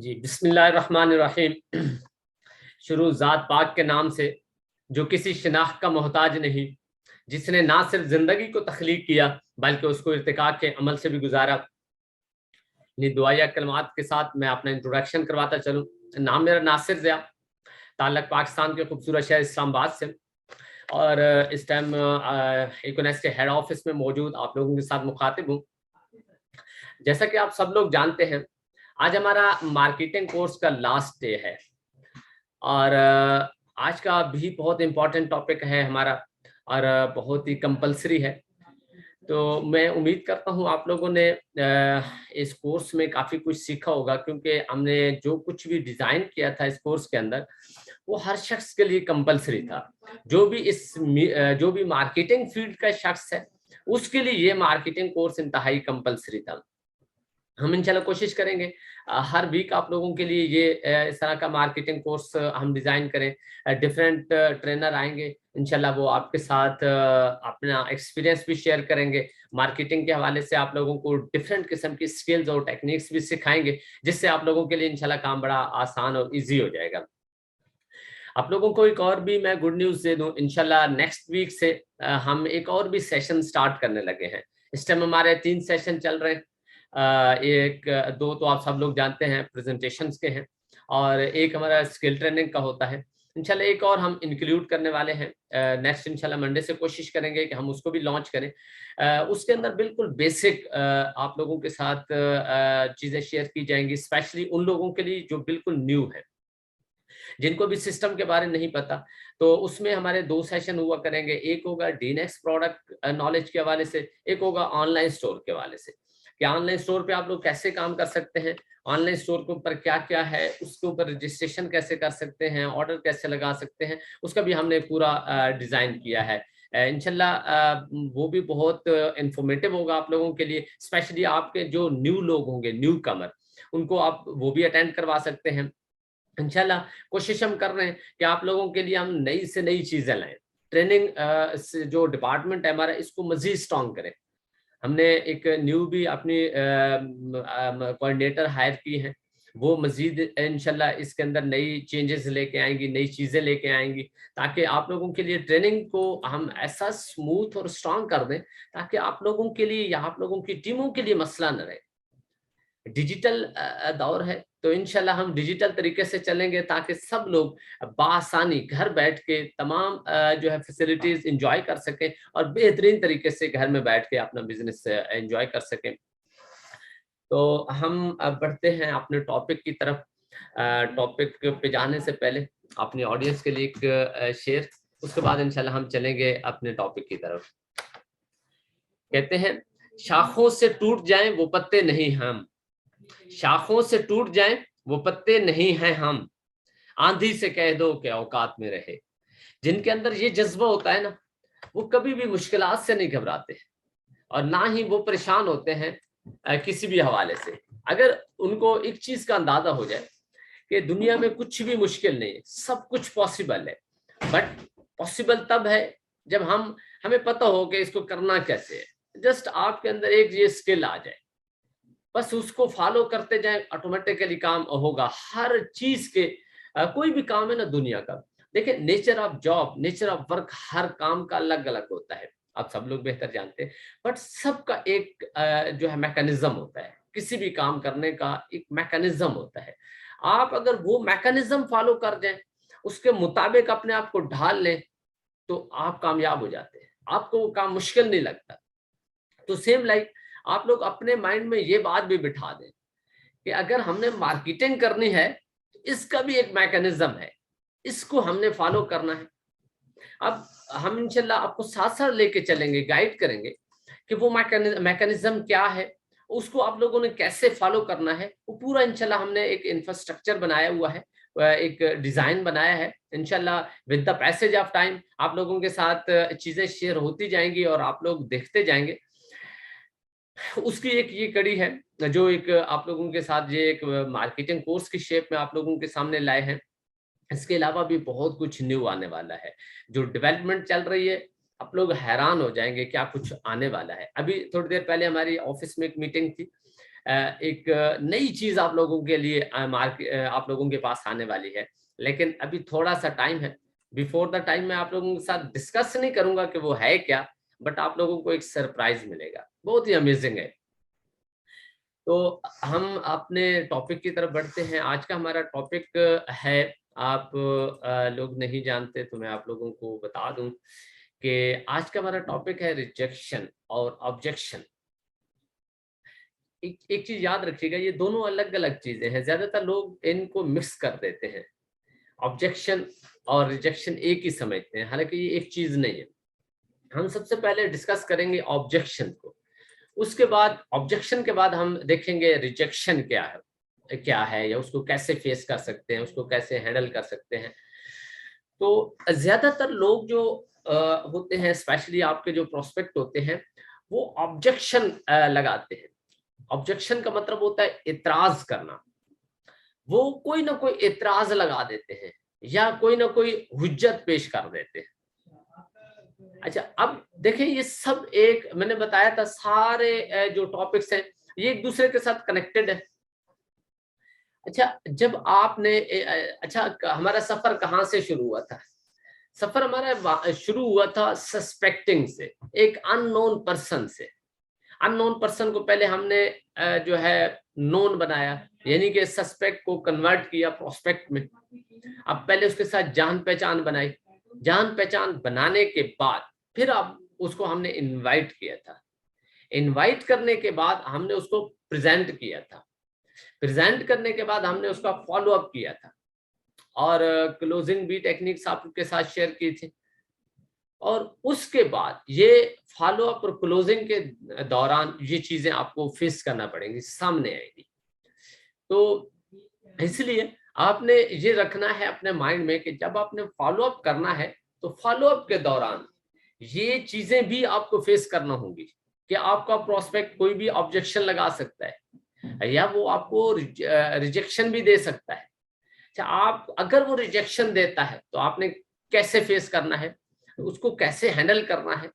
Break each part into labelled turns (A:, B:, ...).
A: जी, बिस्मिल्लाहिर्रहमानिर्रहीम। शुरू ज़ात पाक के नाम से जो किसी शिनाख्त का मोहताज नहीं, जिसने ना सिर्फ जिंदगी को तख्लीक किया बल्कि उसको इर्तिका के अमल से भी गुजारा। इन्हीं दुआया कलमात के साथ मैं अपना इंट्रोडक्शन करवाता चलूँ। नाम मेरा नासिर ज़िया, ताल्लुक पाकिस्तान के खूबसूरत शहर इस्लामाबाद से, और इस टाइम इकोनेस के हेड ऑफिस में मौजूद आप लोगों के साथ मुखातिब हूँ। जैसा कि आप सब लोग जानते हैं, आज हमारा मार्केटिंग कोर्स का लास्ट डे है और आज का भी बहुत इम्पोर्टेंट टॉपिक है हमारा, और बहुत ही कंपलसरी है। तो मैं उम्मीद करता हूँ आप लोगों ने इस कोर्स में काफ़ी कुछ सीखा होगा, क्योंकि हमने जो कुछ भी डिज़ाइन किया था इस कोर्स के अंदर वो हर शख्स के लिए कंपलसरी था। जो भी मार्केटिंग फील्ड का शख्स है उसके लिए ये मार्केटिंग कोर्स इंतहाई कंपलसरी था। हम इंशाल्लाह कोशिश करेंगे हर वीक आप लोगों के लिए ये इस तरह का मार्केटिंग कोर्स हम डिज़ाइन करें। डिफरेंट ट्रेनर आएंगे इंशाल्लाह, वो आपके साथ अपना एक्सपीरियंस भी शेयर करेंगे। मार्केटिंग के हवाले से आप लोगों को डिफरेंट किस्म की स्किल्स और टेक्निक्स भी सिखाएंगे, जिससे आप लोगों के लिए इंशाल्लाह काम बड़ा आसान और ईजी हो जाएगा। आप लोगों को एक और भी मैं गुड न्यूज़ दे दूं, इंशाल्लाह नेक्स्ट वीक से हम एक और भी सेशन स्टार्ट करने लगे हैं। इस टाइम हमारे 3 सेशन चल रहे हैं। एक दो तो आप सब लोग जानते हैं प्रेजेंटेशंस के हैं, और एक हमारा स्किल ट्रेनिंग का होता है। इंशाल्लाह एक और हम इंक्लूड करने वाले हैं नेक्स्ट, इंशाल्लाह मंडे से कोशिश करेंगे कि हम उसको भी लॉन्च करें। उसके अंदर बिल्कुल बेसिक आप लोगों के साथ चीज़ें शेयर की जाएंगी, स्पेशली उन लोगों के लिए जो बिल्कुल न्यू है, जिनको भी सिस्टम के बारे में नहीं पता। तो उसमें हमारे 2 सेशन हुआ करेंगे। एक होगा डीनेक्स प्रोडक्ट नॉलेज के हवाले से, एक होगा ऑनलाइन स्टोर के हवाले से कि ऑनलाइन स्टोर पे आप लोग कैसे काम कर सकते हैं, ऑनलाइन स्टोर के ऊपर क्या क्या है, उसके ऊपर रजिस्ट्रेशन कैसे कर सकते हैं, ऑर्डर कैसे लगा सकते हैं, उसका भी हमने पूरा डिज़ाइन किया है। इंशाल्लाह वो भी बहुत इंफॉर्मेटिव होगा आप लोगों के लिए, स्पेशली आपके जो न्यू लोग होंगे, न्यू कमर, उनको आप वो भी अटेंड करवा सकते हैं। इंशाल्लाह कोशिश हम कर रहे हैं कि आप लोगों के लिए हम नई से नई चीज़ें लाएँ। ट्रेनिंग से जो डिपार्टमेंट है हमारा, इसको मज़ीद स्ट्रॉन्ग करें। हमने एक न्यू भी अपनी कोऑर्डिनेटर हायर की हैं, वो मज़ीद इंशाल्लाह इसके अंदर नई चेंजेस लेके आएँगी, नई चीज़ें लेके आएँगी, ताकि आप लोगों के लिए ट्रेनिंग को हम ऐसा स्मूथ और स्ट्रॉन्ग कर दें, ताकि आप लोगों के लिए या आप लोगों की टीमों के लिए मसला न रहे। डिजिटल दौर है, तो इंशाल्लाह हम डिजिटल तरीके से चलेंगे ताकि सब लोग बआसानी घर बैठ के तमाम जो है फैसिलिटीज एंजॉय कर सकें और बेहतरीन तरीके से घर में बैठ के अपना बिजनेस एंजॉय कर सकें। तो हम अब बढ़ते हैं अपने टॉपिक की तरफ। टॉपिक पे जाने से पहले अपनी ऑडियंस के लिए एक शेयर, उसके बाद इंशाल्लाह हम चलेंगे अपने टॉपिक की तरफ। कहते हैं, शाखों से टूट जाएं वो पत्ते नहीं हम, शाखों से टूट जाएं वो पत्ते नहीं हैं हम, आंधी से कह दो कि औकात में रहे। जिनके अंदर ये जज्बा होता है ना, वो कभी भी मुश्किलात से नहीं घबराते और ना ही वो परेशान होते हैं किसी भी हवाले से। अगर उनको एक चीज का अंदाजा हो जाए कि दुनिया में कुछ भी मुश्किल नहीं है, सब कुछ पॉसिबल है, बट पॉसिबल तब है जब हमें पता हो कि इसको करना कैसे है। जस्ट आपके अंदर एक ये स्किल आ जाए, बस उसको फॉलो करते जाए, ऑटोमेटिकली काम होगा। हर चीज के कोई भी काम है ना दुनिया का, देखिए nature of job, nature of work, हर काम का अलग अलग होता है, आप सब लोग बेहतर जानते हैं। बट सबका एक जो है मैकेनिज्म होता है, किसी भी काम करने का एक मैकेनिज्म होता है। आप अगर वो मैकेनिज्म फॉलो कर जाए, उसके मुताबिक अपने आप को ढाल लें, तो आप कामयाब हो जाते हैं, आपको वो काम मुश्किल नहीं लगता। तो सेम लाइक आप लोग अपने माइंड में ये बात भी बिठा दें कि अगर हमने मार्केटिंग करनी है, तो इसका भी एक मैकेनिज्म है, इसको हमने फॉलो करना है। अब हम इंशाल्लाह आपको साथ साथ लेके चलेंगे, गाइड करेंगे कि वो मैकेनिज्म क्या है, उसको आप लोगों ने कैसे फॉलो करना है। वो पूरा इंशाल्लाह हमने एक इंफ्रास्ट्रक्चर बनाया हुआ है, एक डिजाइन बनाया है। इंशाल्लाह with the passage of time आप लोगों के साथ चीजें शेयर होती जाएंगी और आप लोग देखते जाएंगे। उसकी एक ये कड़ी है जो एक आप लोगों के साथ ये एक मार्केटिंग कोर्स की शेप में आप लोगों के सामने लाए हैं। इसके अलावा भी बहुत कुछ न्यू आने वाला है, जो डेवलपमेंट चल रही है, आप लोग हैरान हो जाएंगे क्या कुछ आने वाला है। अभी थोड़ी देर पहले हमारी ऑफिस में एक मीटिंग थी, एक नई चीज आप लोगों के लिए आप लोगों के पास आने वाली है। लेकिन अभी थोड़ा सा टाइम है, बिफोर द टाइम मैं आप लोगों के साथ डिस्कस नहीं करूंगा कि वो है क्या, बट आप लोगों को एक सरप्राइज मिलेगा, बहुत ही अमेजिंग है। तो हम अपने टॉपिक की तरफ बढ़ते हैं। आज का हमारा टॉपिक है, आप लोग नहीं जानते तो मैं आप लोगों को बता दूं कि आज का हमारा टॉपिक है रिजेक्शन और ऑब्जेक्शन। एक चीज याद रखिएगा, ये दोनों अलग अलग चीजें हैं, ज्यादातर लोग इनको मिक्स कर देते हैं। ऑब्जेक्शन और रिजेक्शन एक ही समझते हैं, हालांकि ये एक चीज नहीं है। हम सबसे पहले डिस्कस करेंगे ऑब्जेक्शन को, उसके बाद ऑब्जेक्शन के बाद हम देखेंगे रिजेक्शन क्या है या उसको कैसे फेस कर सकते हैं, उसको कैसे हैंडल कर सकते हैं। तो ज्यादातर लोग जो होते हैं, स्पेशली आपके जो प्रोस्पेक्ट होते हैं, वो ऑब्जेक्शन लगाते हैं। ऑब्जेक्शन का मतलब होता है इतराज करना। वो कोई ना कोई इतराज लगा देते हैं या कोई ना कोई हुज्जत पेश कर देते हैं। अच्छा, अब देखिए, ये सब एक मैंने बताया था, सारे जो टॉपिक्स हैं ये एक दूसरे के साथ कनेक्टेड है। अच्छा, जब आपने अच्छा, हमारा सफर कहाँ से शुरू हुआ था? सफर हमारा शुरू हुआ था सस्पेक्टिंग से, एक अननोन पर्सन से। अननोन पर्सन को पहले हमने जो है नोन बनाया, यानी कि सस्पेक्ट को कन्वर्ट किया प्रोस्पेक्ट में। अब पहले उसके साथ जान पहचान बनाई, जान पहचान बनाने के बाद फिर अब उसको हमने इनवाइट किया था। इनवाइट करने के बाद हमने उसको प्रेजेंट किया था। प्रेजेंट करने के बाद हमने उसका फॉलो अप किया था और क्लोजिंग भी टेक्निक्स आपके साथ शेयर की थी। और उसके बाद ये फॉलो अप और क्लोजिंग के दौरान ये चीजें आपको फेस करना पड़ेंगी, सामने आएगी। तो इसलिए आपने ये रखना है अपने माइंड में कि जब आपने फॉलो अप करना है तो फॉलो अप के दौरान ये चीजें भी आपको फेस करना होंगी कि आपका प्रोस्पेक्ट कोई भी ऑब्जेक्शन लगा सकता है या वो आपको रिजेक्शन भी दे सकता है। अच्छा, आप अगर वो रिजेक्शन देता है तो आपने कैसे फेस करना है, उसको कैसे हैंडल करना है,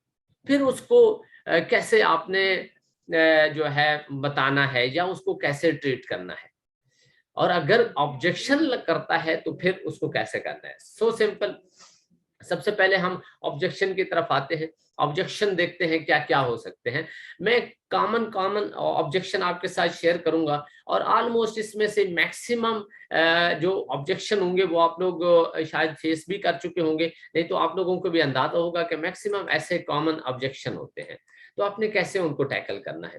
A: फिर उसको कैसे आपने जो है बताना है या उसको कैसे ट्रीट करना है, और अगर ऑब्जेक्शन करता है तो फिर उसको कैसे करना है। So simple. सबसे पहले हम ऑब्जेक्शन की तरफ आते हैं। ऑब्जेक्शन देखते हैं क्या क्या हो सकते हैं। मैं कॉमन ऑब्जेक्शन आपके साथ शेयर करूंगा और ऑलमोस्ट इसमें से मैक्सिमम जो ऑब्जेक्शन होंगे वो आप लोग शायद फेस भी कर चुके होंगे, नहीं तो आप लोगों को भी अंदाजा होगा कि मैक्सिमम ऐसे कॉमन ऑब्जेक्शन होते हैं। तो आपने कैसे उनको टैकल करना है।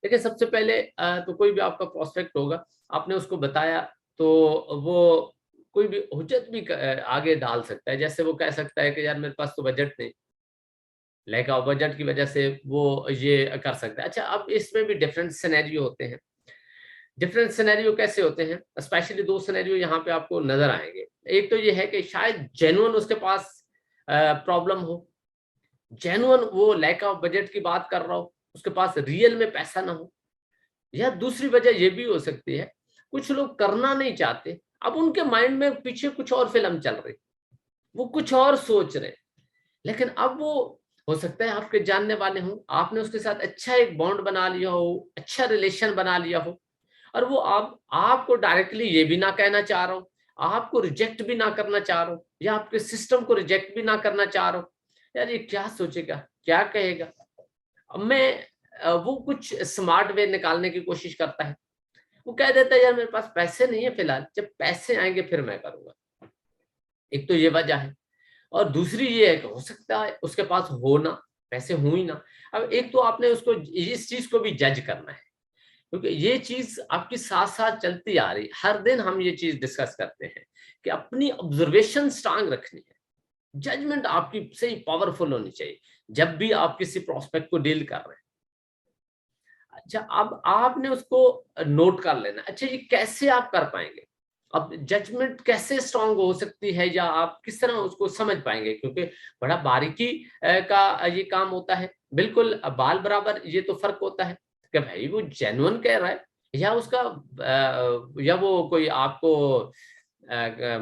A: देखिए, सबसे पहले तो कोई भी आपका प्रोस्पेक्ट होगा, आपने उसको बताया तो वो कोई भी हुज्जत भी आगे डाल सकता है। जैसे वो कह सकता है कि यार मेरे पास तो बजट नहीं, लैक ऑफ बजट की वजह से वो ये कर सकता है। अच्छा, अब इसमें भी डिफरेंट सिनेरियो होते हैं। डिफरेंट सिनेरियो कैसे होते हैं? स्पेशली दो सिनेरियो यहाँ पे आपको नजर आएंगे। एक तो ये है कि शायद जेन्युइन उसके पास प्रॉब्लम हो, जेन्युइन वो लैक ऑफ बजट की बात कर रहा हो, उसके पास रियल में पैसा ना हो। या दूसरी वजह ये भी हो सकती है, कुछ लोग करना नहीं चाहते, अब उनके माइंड में पीछे कुछ और फिल्म चल रही, वो कुछ और सोच रहे, लेकिन अब वो हो सकता है आपके जानने वाले हों, आपने उसके साथ अच्छा एक बॉन्ड बना लिया हो, अच्छा रिलेशन बना लिया हो, और वो आपको डायरेक्टली ये भी ना कहना चाह रहा हो, आपको रिजेक्ट भी ना करना चाह रहा हो, या आपके सिस्टम को रिजेक्ट भी ना करना चाह रहा हो। यार ये क्या सोचेगा, क्या कहेगा। अब मैं वो कुछ स्मार्ट वे निकालने की कोशिश करता है। वो कह देता है यार मेरे पास पैसे नहीं है फिलहाल, जब पैसे आएंगे फिर मैं करूंगा। एक तो ये वजह है, और दूसरी ये है कि हो सकता है उसके पास हो ना, पैसे हो ही ना। अब एक तो आपने उसको इस चीज को भी जज करना है, क्योंकि ये चीज आपकी साथ साथ चलती आ रही, हर दिन हम ये चीज डिस्कस करते हैं कि अपनी ऑब्जर्वेशन स्ट्रांग रखनी है, जजमेंट आपकी सही पावरफुल होनी चाहिए जब भी आप किसी प्रोस्पेक्ट को डील कर रहे हैं। अच्छा, अब आपने उसको नोट कर लेना। अच्छा, ये कैसे आप कर पाएंगे? अब जजमेंट कैसे स्ट्रांग हो सकती है या आप किस तरह उसको समझ पाएंगे, क्योंकि बड़ा बारीकी का ये काम होता है। बिल्कुल बाल बराबर ये तो फर्क होता है कि भाई वो जेन्युइन कह रहा है या उसका या वो कोई आपको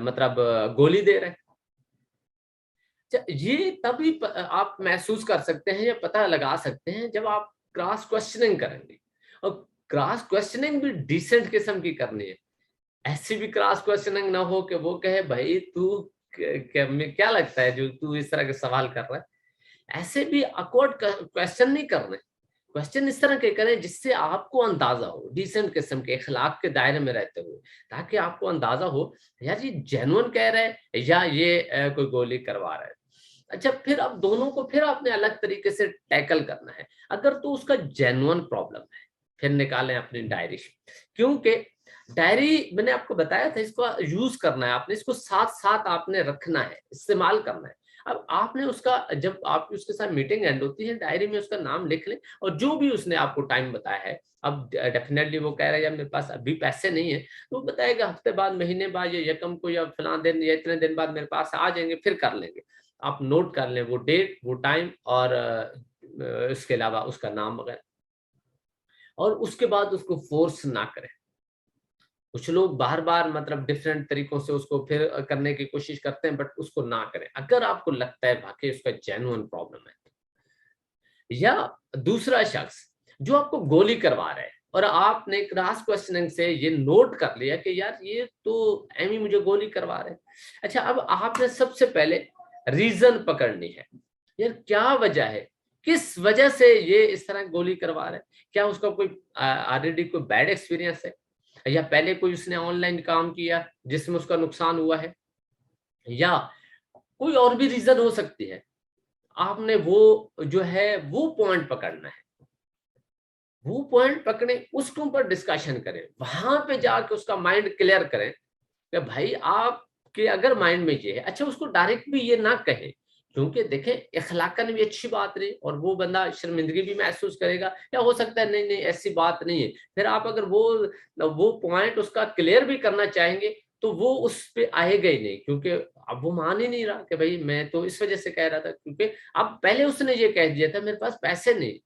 A: मतलब गोली दे रहा है। अच्छा, ये तभी आप महसूस कर सकते हैं या पता लगा सकते हैं जब आप क्रॉस क्वेश्चनिंग करेंगे और क्रॉस क्वेश्चनिंग भी डिसेंट किस्म की करनी है। ऐसी भी क्रॉस क्वेश्चनिंग ना हो कि वो कहे भाई तू क्या लगता है जो तू इस तरह के सवाल कर रहा है। ऐसे भी अकवर्ड क्वेश्चन नहीं करने, क्वेश्चन इस तरह के करें जिससे आपको अंदाजा हो, डिसेंट किस्म के अखलाक के दायरे में रहते हुए, ताकि आपको अंदाजा हो यार ये जेन्युइन कह रहा है या ये कोई गोली करवा रहा है। अच्छा, फिर अब दोनों को फिर आपने अलग तरीके से टैकल करना है। अगर तो उसका जेन्युइन प्रॉब्लम है, फिर निकालें अपनी डायरी, क्योंकि डायरी मैंने आपको बताया था इसको यूज करना है आपने, इसको साथ साथ आपने रखना है, इस्तेमाल करना है। अब आपने उसका, जब आपकी उसके साथ मीटिंग एंड होती है, डायरी में उसका नाम लिख लें और जो भी उसने आपको टाइम बताया है। अब डेफिनेटली वो कह रहा है यार मेरे पास अभी पैसे नहीं है, तो वो बताएगा हफ्ते बाद, महीने बाद, या यकम को, या फला दिन, या इतने दिन बाद मेरे पास आ जाएंगे, फिर कर लेंगे। आप नोट कर लें वो डेट, वो टाइम, और इसके अलावा उसका नाम वगैरह। और उसके बाद उसको फोर्स ना करें। कुछ लोग बार बार मतलब डिफरेंट तरीकों से उसको फिर करने की कोशिश करते हैं, बट उसको ना करें अगर आपको लगता है वाकई उसका जेन्युइन प्रॉब्लम है। या दूसरा शख्स जो आपको गोली करवा रहा है और आपने क्रॉस क्वेश्चनिंग से ये नोट कर लिया कि यार ये तो एमी मुझे गोली करवा रहे हैं। अच्छा, अब आपने सबसे पहले रीजन पकड़नी है, यार क्या वजह है, किस वजह से ये इस तरह गोली करवा रहा है। क्या उसका कोई ऑलरेडी कोई बैड एक्सपीरियंस है, या पहले कोई उसने ऑनलाइन काम किया जिसमें उसका नुकसान हुआ है, या कोई और भी रीजन हो सकती है। आपने वो जो है वो पॉइंट पकड़ना है, वो पॉइंट पकड़े, उसके ऊपर डिस्कशन करें, वहां पे जाके उसका माइंड क्लियर करें कि भाई आपके अगर माइंड में ये है। अच्छा, उसको डायरेक्ट भी ये ना कहें, क्योंकि देखें इखलाकन भी अच्छी बात नहीं, और वो बंदा शर्मिंदगी भी महसूस करेगा, या हो सकता है नहीं नहीं ऐसी बात नहीं है। फिर आप अगर वो पॉइंट उसका क्लियर भी करना चाहेंगे तो वो उस पे आएगा ही नहीं, क्योंकि अब वो मान ही नहीं रहा कि भाई मैं तो इस वजह से कह रहा था, क्योंकि अब पहले उसने ये कह दिया था मेरे पास पैसे नहीं।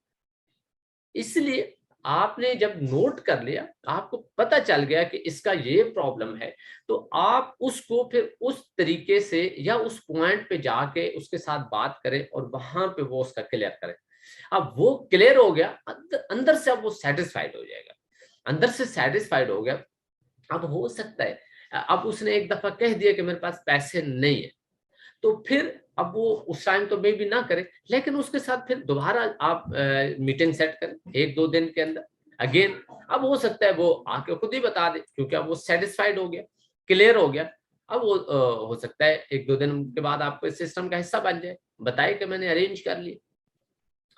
A: इसलिए आपने जब नोट कर लिया, आपको पता चल गया कि इसका ये प्रॉब्लम है, तो आप उसको फिर उस तरीके से या उस पॉइंट पे जाके उसके साथ बात करें और वहां पे वो उसका क्लियर करें। अब वो क्लियर हो गया, अंदर से अब वो सेटिस्फाइड हो जाएगा, अंदर से सेटिस्फाइड हो गया। अब हो सकता है अब उसने एक दफा कह दिया कि मेरे पास पैसे नहीं है, तो फिर अब वो उस टाइम तो मे भी ना करे, लेकिन उसके साथ फिर दोबारा आप मीटिंग सेट करें 1-2 दिन के अंदर अगेन। अब हो सकता है वो आके खुद ही बता दे, क्योंकि अब वो सेटिस्फाइड हो गया, क्लियर हो गया। अब वो हो सकता है 1-2 दिन के बाद आपको इस सिस्टम का हिस्सा बन जाए, बताए कि मैंने अरेंज कर लिया।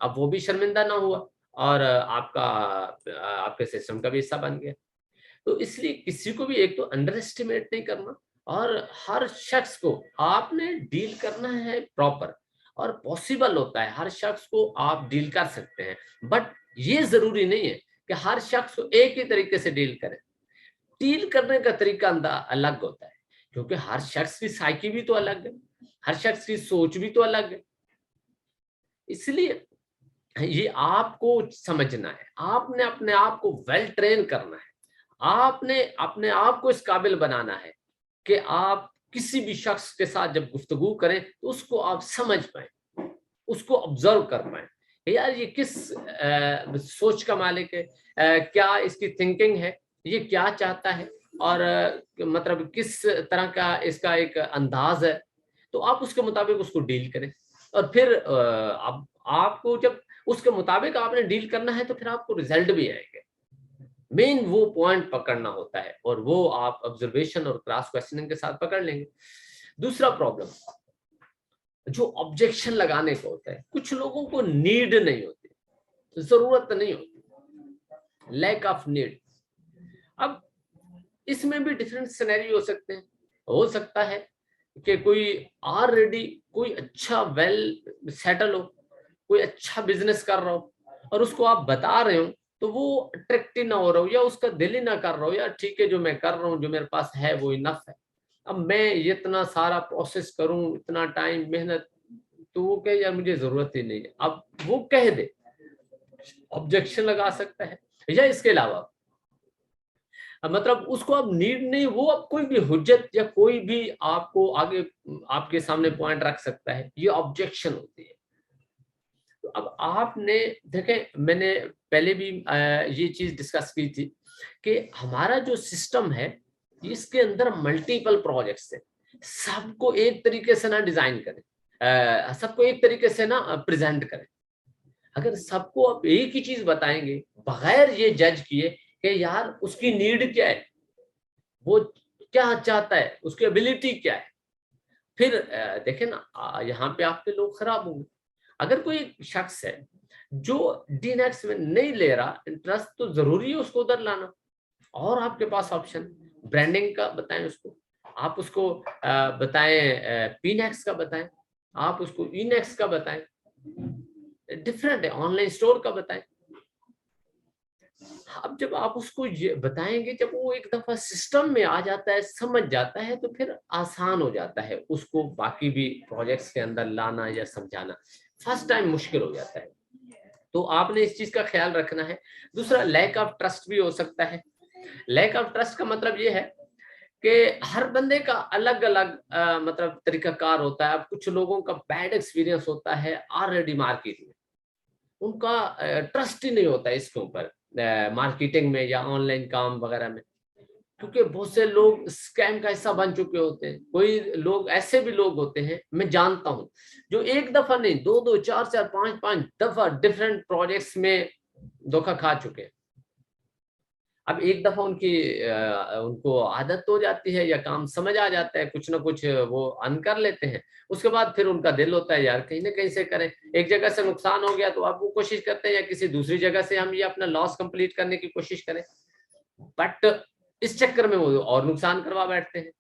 A: अब वो भी शर्मिंदा ना हुआ और आपके सिस्टम का भी हिस्सा बन गया। तो इसलिए किसी को भी एक तो अंडर एस्टिमेट नहीं करना, और हर शख्स को आपने डील करना है प्रॉपर। और पॉसिबल होता है हर शख्स को आप डील कर सकते हैं, बट ये जरूरी नहीं है कि हर शख्स को एक ही तरीके से डील करें। डील करने का तरीका अलग होता है, क्योंकि हर शख्स की साइकी भी तो अलग है, हर शख्स की सोच भी तो अलग है। इसलिए ये आपको समझना है, आपने अपने आप को वेल ट्रेन करना है, आपने अपने आप को इस काबिल बनाना है कि आप किसी भी शख्स के साथ जब गुफ्तगू करें तो उसको आप समझ पाए, उसको ऑब्जर्व कर पाए, यार ये किस सोच का मालिक है, क्या इसकी थिंकिंग है, ये क्या चाहता है, और मतलब किस तरह का इसका एक अंदाज है। तो आप उसके मुताबिक उसको डील करें, और फिर आप आपको जब उसके मुताबिक आपने डील करना है तो फिर आपको रिजल्ट भी आएंगे। मेन वो पॉइंट पकड़ना होता है, और वो आप ऑब्जर्वेशन और क्रॉस क्वेश्चनिंग के साथ पकड़ लेंगे। दूसरा प्रॉब्लम जो ऑब्जेक्शन लगाने का होता है, कुछ लोगों को नीड नहीं होती, जरूरत नहीं होती, लैक ऑफ नीड। अब इसमें भी डिफरेंट सिनेरियो हो सकते हैं। हो सकता है कि कोई ऑलरेडी कोई अच्छा वेल सेटल हो, कोई अच्छा बिजनेस कर रहा हो, और उसको आप बता रहे हो तो वो अट्रैक्टिव ना हो रहा हो, या उसका दिल ही ना कर रहा हो, यार ठीक है जो मैं कर रहा हूँ, जो मेरे पास है वो इनफ है, अब मैं इतना सारा प्रोसेस करूं, इतना टाइम मेहनत, तो वो कहे यार मुझे जरूरत ही नहीं है। अब वो कह दे, ऑब्जेक्शन लगा सकता है। या इसके अलावा मतलब उसको अब नीड नहीं, वो अब कोई भी हुज्जत या कोई भी आपको आगे आपके सामने पॉइंट रख सकता है, ये ऑब्जेक्शन होती है। तो अब आपने देखें, मैंने पहले भी ये चीज डिस्कस की थी कि हमारा जो सिस्टम है इसके अंदर मल्टीपल प्रोजेक्ट्स है। सबको एक तरीके से ना डिजाइन करें, सबको एक तरीके से ना प्रेजेंट करें। अगर सबको आप एक ही चीज बताएंगे बगैर ये जज किए कि यार उसकी नीड क्या है, वो क्या चाहता है, उसकी एबिलिटी क्या है, फिर देखें ना यहाँ पे आपके लोग खराब होंगे। अगर कोई शख्स है जो डीनेक्स में नहीं ले रहा इंटरेस्ट, तो जरूरी है उसको उधर लाना। और आपके पास ऑप्शन ब्रांडिंग का बताएं उसको, आप उसको बताएं पीनेक्स का बताएं, आप उसको इनेक्स का बताएं, डिफरेंट है, ऑनलाइन स्टोर का बताएं। अब जब आप उसको ये बताएंगे, जब वो एक दफा सिस्टम में आ जाता है, समझ जाता है, तो फिर आसान हो जाता है उसको बाकी भी प्रोजेक्ट्स के अंदर लाना या समझाना। फर्स्ट टाइम मुश्किल हो जाता है, तो आपने इस चीज का ख्याल रखना है। दूसरा, लैक ऑफ ट्रस्ट भी हो सकता है। लैक ऑफ ट्रस्ट का मतलब ये है कि हर बंदे का अलग अलग मतलब तरीकाकार होता है। अब कुछ लोगों का बैड एक्सपीरियंस होता है ऑलरेडी मार्केट में, उनका ट्रस्ट ही नहीं होता इसके ऊपर, मार्केटिंग में या ऑनलाइन काम वगैरह में, क्योंकि बहुत से लोग स्कैम का हिस्सा बन चुके होते हैं। कोई लोग ऐसे भी लोग होते हैं, मैं जानता हूं, जो एक दफा नहीं, दो दो चार चार पांच पांच दफा डिफरेंट प्रोजेक्ट्स में धोखा खा चुके हैं। अब एक दफा उनको आदत हो जाती है या काम समझ आ जाता है, कुछ ना कुछ वो अन कर लेते हैं। उसके बाद फिर उनका दिल होता है यार कहीं ना कहीं से करें। एक जगह से नुकसान हो गया तो आप वो कोशिश करते हैं या किसी दूसरी जगह से हम ये अपना लॉस कंप्लीट करने की कोशिश करें, बट इस चक्कर में वो और नुकसान करवा बैठते हैं।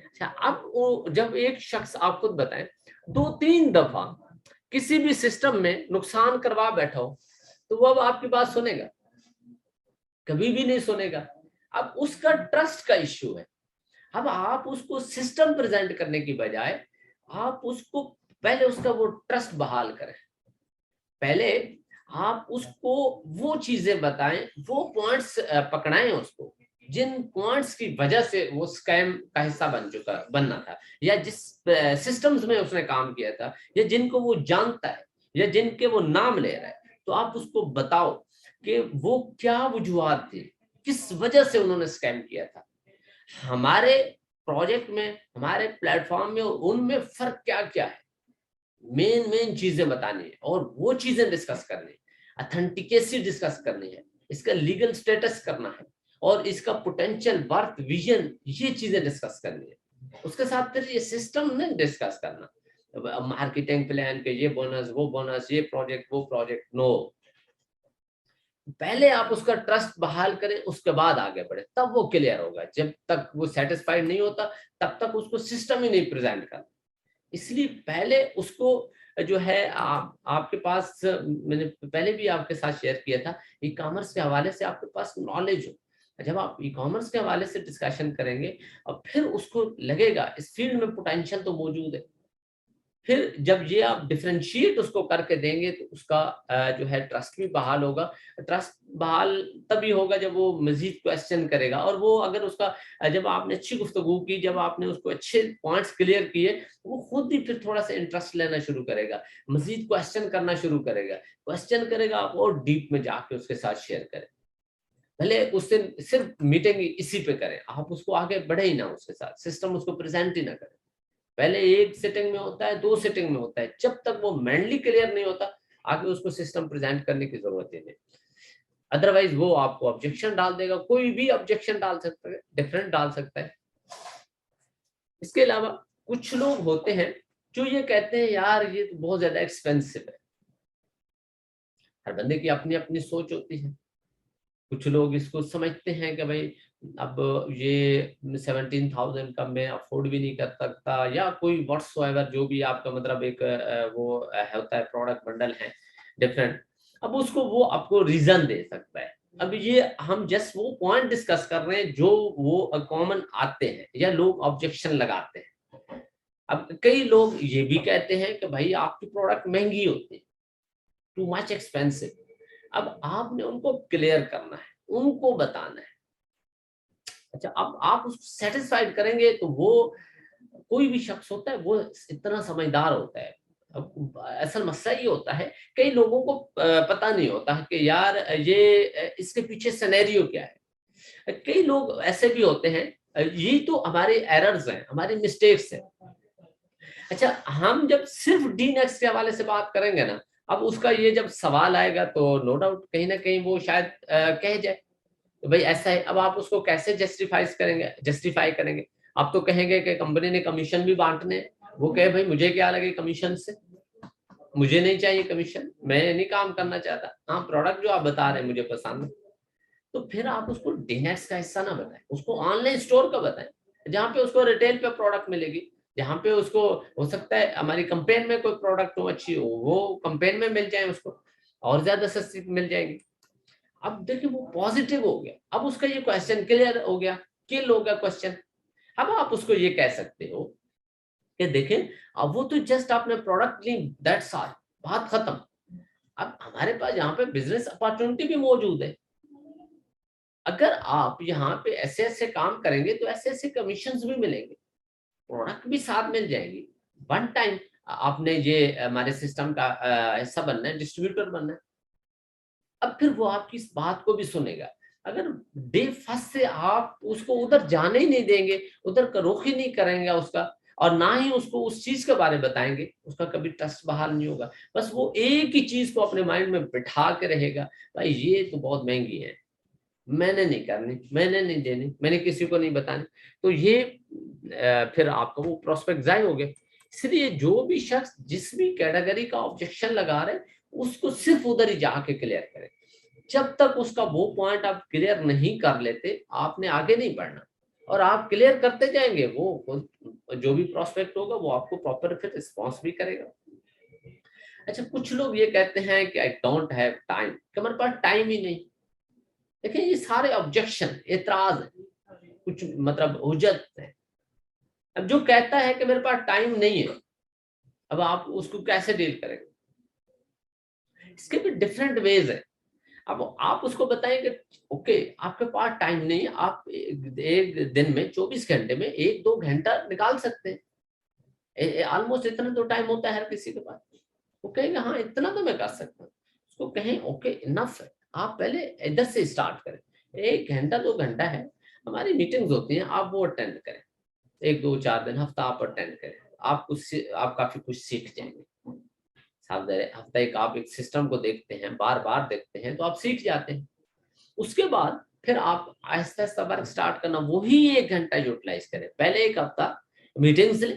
A: अच्छा, अब वो जब एक शख्स, आप खुद बताएं, दो तीन दफा किसी भी सिस्टम में नुकसान करवा बैठा हो, तो वो अब आपकी बात सुनेगा? कभी भी नहीं सुनेगा। अब उसका ट्रस्ट का इश्यू है। अब आप उसको सिस्टम प्रेजेंट करने की बजाय आप उसको पहले उसका वो ट्रस्ट बहाल करें। पहले आप उसको वो चीजें बताएं, वो पॉइंट्स पकड़ाएं उसको, जिन पॉइंट्स की वजह से वो स्कैम का हिस्सा बनना था, या जिस सिस्टम्स में उसने काम किया था, या जिनको वो जानता है, या जिनके वो नाम ले रहा है। तो आप उसको बताओ कि वो क्या वजूहत थी, किस वजह से उन्होंने स्कैम किया था। हमारे प्रोजेक्ट में, हमारे प्लेटफॉर्म में और उनमें फर्क क्या क्या है, मेन मेन चीजें बतानी है, और वो चीजें डिस्कस करनी है। अथेंटिकेसी डिस्कस करनी है, इसका लीगल स्टेटस करना है, और इसका पोटेंशियल वर्थ विजन, ये चीजें डिस्कस करनी है। उसके साथ फिर ये सिस्टम नहीं डिस्कस करना, मार्केटिंग प्लान के ये बोनस वो बोनस, ये प्रोजेक्ट वो प्रोजेक्ट, नो। पहले आप उसका ट्रस्ट बहाल करें, उसके बाद आगे बढ़े, तब वो क्लियर होगा। जब तक वो सेटिस्फाइड नहीं होता तब तक उसको सिस्टम ही नहीं प्रेजेंट करना। इसलिए पहले उसको जो है आपके पास, मैंने पहले भी आपके साथ शेयर किया था, ई कॉमर्स के हवाले से आपके पास नॉलेज हो। जब आप ई कॉमर्स के हवाले से डिस्कशन करेंगे और फिर उसको लगेगा इस फील्ड में पोटेंशियल तो मौजूद है, फिर जब ये आप डिफरेंशिएट उसको करके देंगे तो उसका जो है ट्रस्ट भी बहाल होगा। ट्रस्ट बहाल तभी होगा जब वो मजीद क्वेश्चन करेगा, और वो अगर उसका जब आपने अच्छी गुफ्तगू की, जब आपने उसको अच्छे पॉइंट्स क्लियर किए, वो खुद ही फिर थोड़ा सा इंटरेस्ट लेना शुरू करेगा, मजीद क्वेश्चन करना शुरू करेगा। क्वेश्चन करेगा, आप और डीप में जाके उसके साथ शेयर करें। भले उससे सिर्फ मीटिंग इसी पे करें, आप उसको आगे बढ़े ही ना, उसके साथ सिस्टम उसको प्रेजेंट ही ना करें। पहले एक सेटिंग में होता है, दो सेटिंग में होता है, जब तक वो मेंटली क्लियर नहीं होता आगे उसको सिस्टम प्रेजेंट करने की जरूरत ही नहीं। अदरवाइज वो आपको ऑब्जेक्शन डाल देगा, कोई भी ऑब्जेक्शन डाल सकता है, डिफरेंट डाल सकता है। इसके अलावा कुछ लोग होते हैं जो ये कहते हैं यार ये तो बहुत ज्यादा एक्सपेंसिव है। हर बंदे की अपनी अपनी सोच होती है। कुछ लोग इसको समझते हैं कि भाई अब ये 17,000 का मैं अफोर्ड भी नहीं कर सकता, या कोई व्हाट्सएवर जो भी आपका मतलब एक वो होता है, प्रोडक्ट बंडल है डिफरेंट। अब उसको वो आपको रीजन दे सकता है। अब ये हम जस्ट वो पॉइंट डिस्कस कर रहे हैं जो वो कॉमन आते हैं या लोग ऑब्जेक्शन लगाते हैं। अब कई लोग ये भी कहते हैं कि भाई आपकी प्रोडक्ट महंगी होती है, टू मच एक्सपेंसिव। अब आपने उनको क्लियर करना है, उनको बताना है। अच्छा, अब आप उसको सेटिस्फाइड करेंगे तो वो, कोई भी शख्स होता है वो इतना समझदार होता है, अब असल मसला ये होता है, कई लोगों को पता नहीं होता है कि यार ये इसके पीछे सिनेरियो क्या है। कई लोग ऐसे भी होते हैं, ये तो हमारे एरर्स हैं, हमारे मिस्टेक्स हैं। अच्छा, हम जब सिर्फ डी नेक्स्ट के हवाले से बात करेंगे ना, अब उसका ये जब सवाल आएगा तो नो डाउट कहीं ना कहीं वो शायद कह जाए तो भाई ऐसा है। अब आप उसको कैसे जस्टिफाई करेंगे? आप तो कहेंगे कि कंपनी ने कमीशन भी बांटने, वो कहे भाई मुझे क्या लगे कमीशन से, मुझे नहीं चाहिए कमीशन, मैं नहीं काम करना चाहता, हाँ प्रोडक्ट जो आप बता रहे हैं मुझे पसंद है। तो फिर आप उसको डीनेक्स का हिस्सा ना बताएं, उसको ऑनलाइन स्टोर का बताएं, जहाँ पे उसको रिटेल पे प्रोडक्ट मिलेगी, जहाँ पे उसको हो सकता है हमारी कंपेन में कोई प्रोडक्ट हो अच्छी हो, वो कंपेन में मिल जाए, उसको और ज्यादा सस्ती मिल जाएगी। अब देखिए वो पॉजिटिव हो गया, अब उसका ये क्वेश्चन क्लियर हो गया, किल हो गया क्वेश्चन। अब आप उसको ये कह सकते हो कि देखें अब वो तो जस्ट आपने प्रोडक्ट ली, दैट्स ऑल, बात खत्म। अब हमारे पास यहाँ पे बिजनेस अपॉर्चुनिटी भी मौजूद है। अगर आप यहाँ पे ऐसे ऐसे काम करेंगे तो ऐसे ऐसे कमीशंस भी मिलेंगे, प्रोडक्ट भी साथ मिल जाएगी। वन टाइम आपने ये हमारे सिस्टम का हिस्सा बनना है, डिस्ट्रीब्यूटर बनना है। अब फिर वो आपकी इस बात को भी सुनेगा। अगर डे फर्स्ट से आप उसको उधर जाने ही नहीं देंगे, उधर का रुख ही नहीं करेंगे उसका, और ना ही उसको उस चीज के बारे में बताएंगे, उसका कभी ट्रस्ट बहाल नहीं होगा। बस वो एक ही चीज को अपने माइंड में बिठा के रहेगा, भाई ये तो बहुत महंगी है, मैंने नहीं करनी, मैंने नहीं देनी, मैंने किसी को नहीं बतानी। तो ये फिर आपका वो प्रोस्पेक्ट जाय हो गए। इसलिए जो भी शख्स जिस भी कैटेगरी का ऑब्जेक्शन लगा रहे, उसको सिर्फ उधर ही जाके क्लियर करें। जब तक उसका वो पॉइंट आप क्लियर नहीं कर लेते, आपने आगे नहीं बढ़ना। और आप क्लियर करते जाएंगे, वो जो भी प्रोस्पेक्ट होगा वो आपको प्रॉपर फिर रिस्पॉन्स भी करेगा। अच्छा, कुछ लोग ये कहते हैं कि आई डोंट हैव टाइम, कि हमारे पास टाइम ही नहीं। देखिए ये सारे ऑब्जेक्शन, एतराज है, कुछ मतलब हुज्जत है। अब जो कहता है कि मेरे पास टाइम नहीं है, अब आप उसको कैसे डील करेंगे? इसके भी डिफरेंट वेज है। अब आप उसको बताएं कि ओके आपके पास टाइम नहीं है, आप एक दिन में 24 घंटे में 1-2 घंटा निकाल सकते हैं, ऑलमोस्ट इतना तो टाइम होता है हर किसी के पास। वो कहेंगे हाँ इतना तो मैं कर सकता हूँ। उसको कहें ओके इनफ है, आप पहले इधर से स्टार्ट करें, 1-2 घंटा है, हमारी मीटिंग्स होती हैं, आप वो अटेंड करें, 1-2-4 दिन हफ्ता आप अटेंड करें, आप काफी कुछ सीख जाएंगे। हफ्ता एक आप एक सिस्टम को देखते हैं, बार बार देखते हैं, तो आप सीख जाते हैं। उसके बाद फिर आप आहिस्ता आहिस्ता वर्क स्टार्ट करना, वही 1 घंटा यूटिलाइज करें। पहले एक हफ्ता मीटिंग्स लें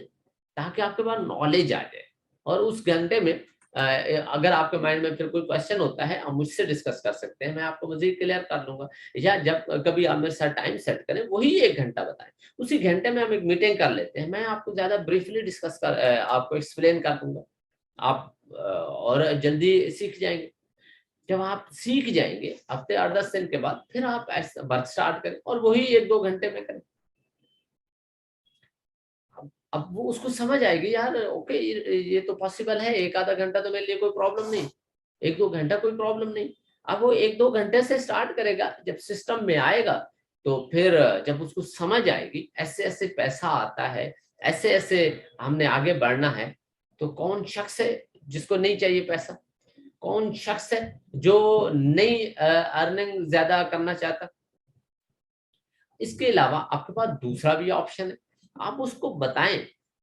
A: ताकि आपके पास नॉलेज आ जाए, और उस घंटे में अगर आपके माइंड में फिर कोई क्वेश्चन होता है आप मुझसे डिस्कस कर सकते हैं, मैं आपको मजीद क्लियर कर लूंगा। या जब कभी आप मेरे साथ टाइम सेट करें, वही 1 घंटा बताएं, उसी घंटे में हम एक मीटिंग कर लेते हैं, मैं आपको ज्यादा ब्रीफली डिस्कस कर आपको एक्सप्लेन कर दूंगा, आप और जल्दी सीख जाएंगे। जब आप सीख जाएंगे हफ्ते 8-10 दिन के बाद, फिर आप वर्क स्टार्ट करें और वही 1-2 घंटे में करें। अब वो उसको समझ आएगी यार ओके ये तो पॉसिबल है, 1-आधा घंटा तो मेरे लिए कोई प्रॉब्लम नहीं, 1-2 घंटा कोई प्रॉब्लम नहीं। अब वो 1-2 घंटे से स्टार्ट करेगा, जब सिस्टम में आएगा तो फिर जब उसको समझ आएगी ऐसे ऐसे पैसा आता है, ऐसे ऐसे हमने आगे बढ़ना है, तो कौन शख्स है जिसको नहीं चाहिए पैसा, कौन शख्स है जो नहीं अर्निंग ज्यादा करना चाहता। इसके अलावा आपके पास दूसरा भी ऑप्शन है, आप उसको बताएं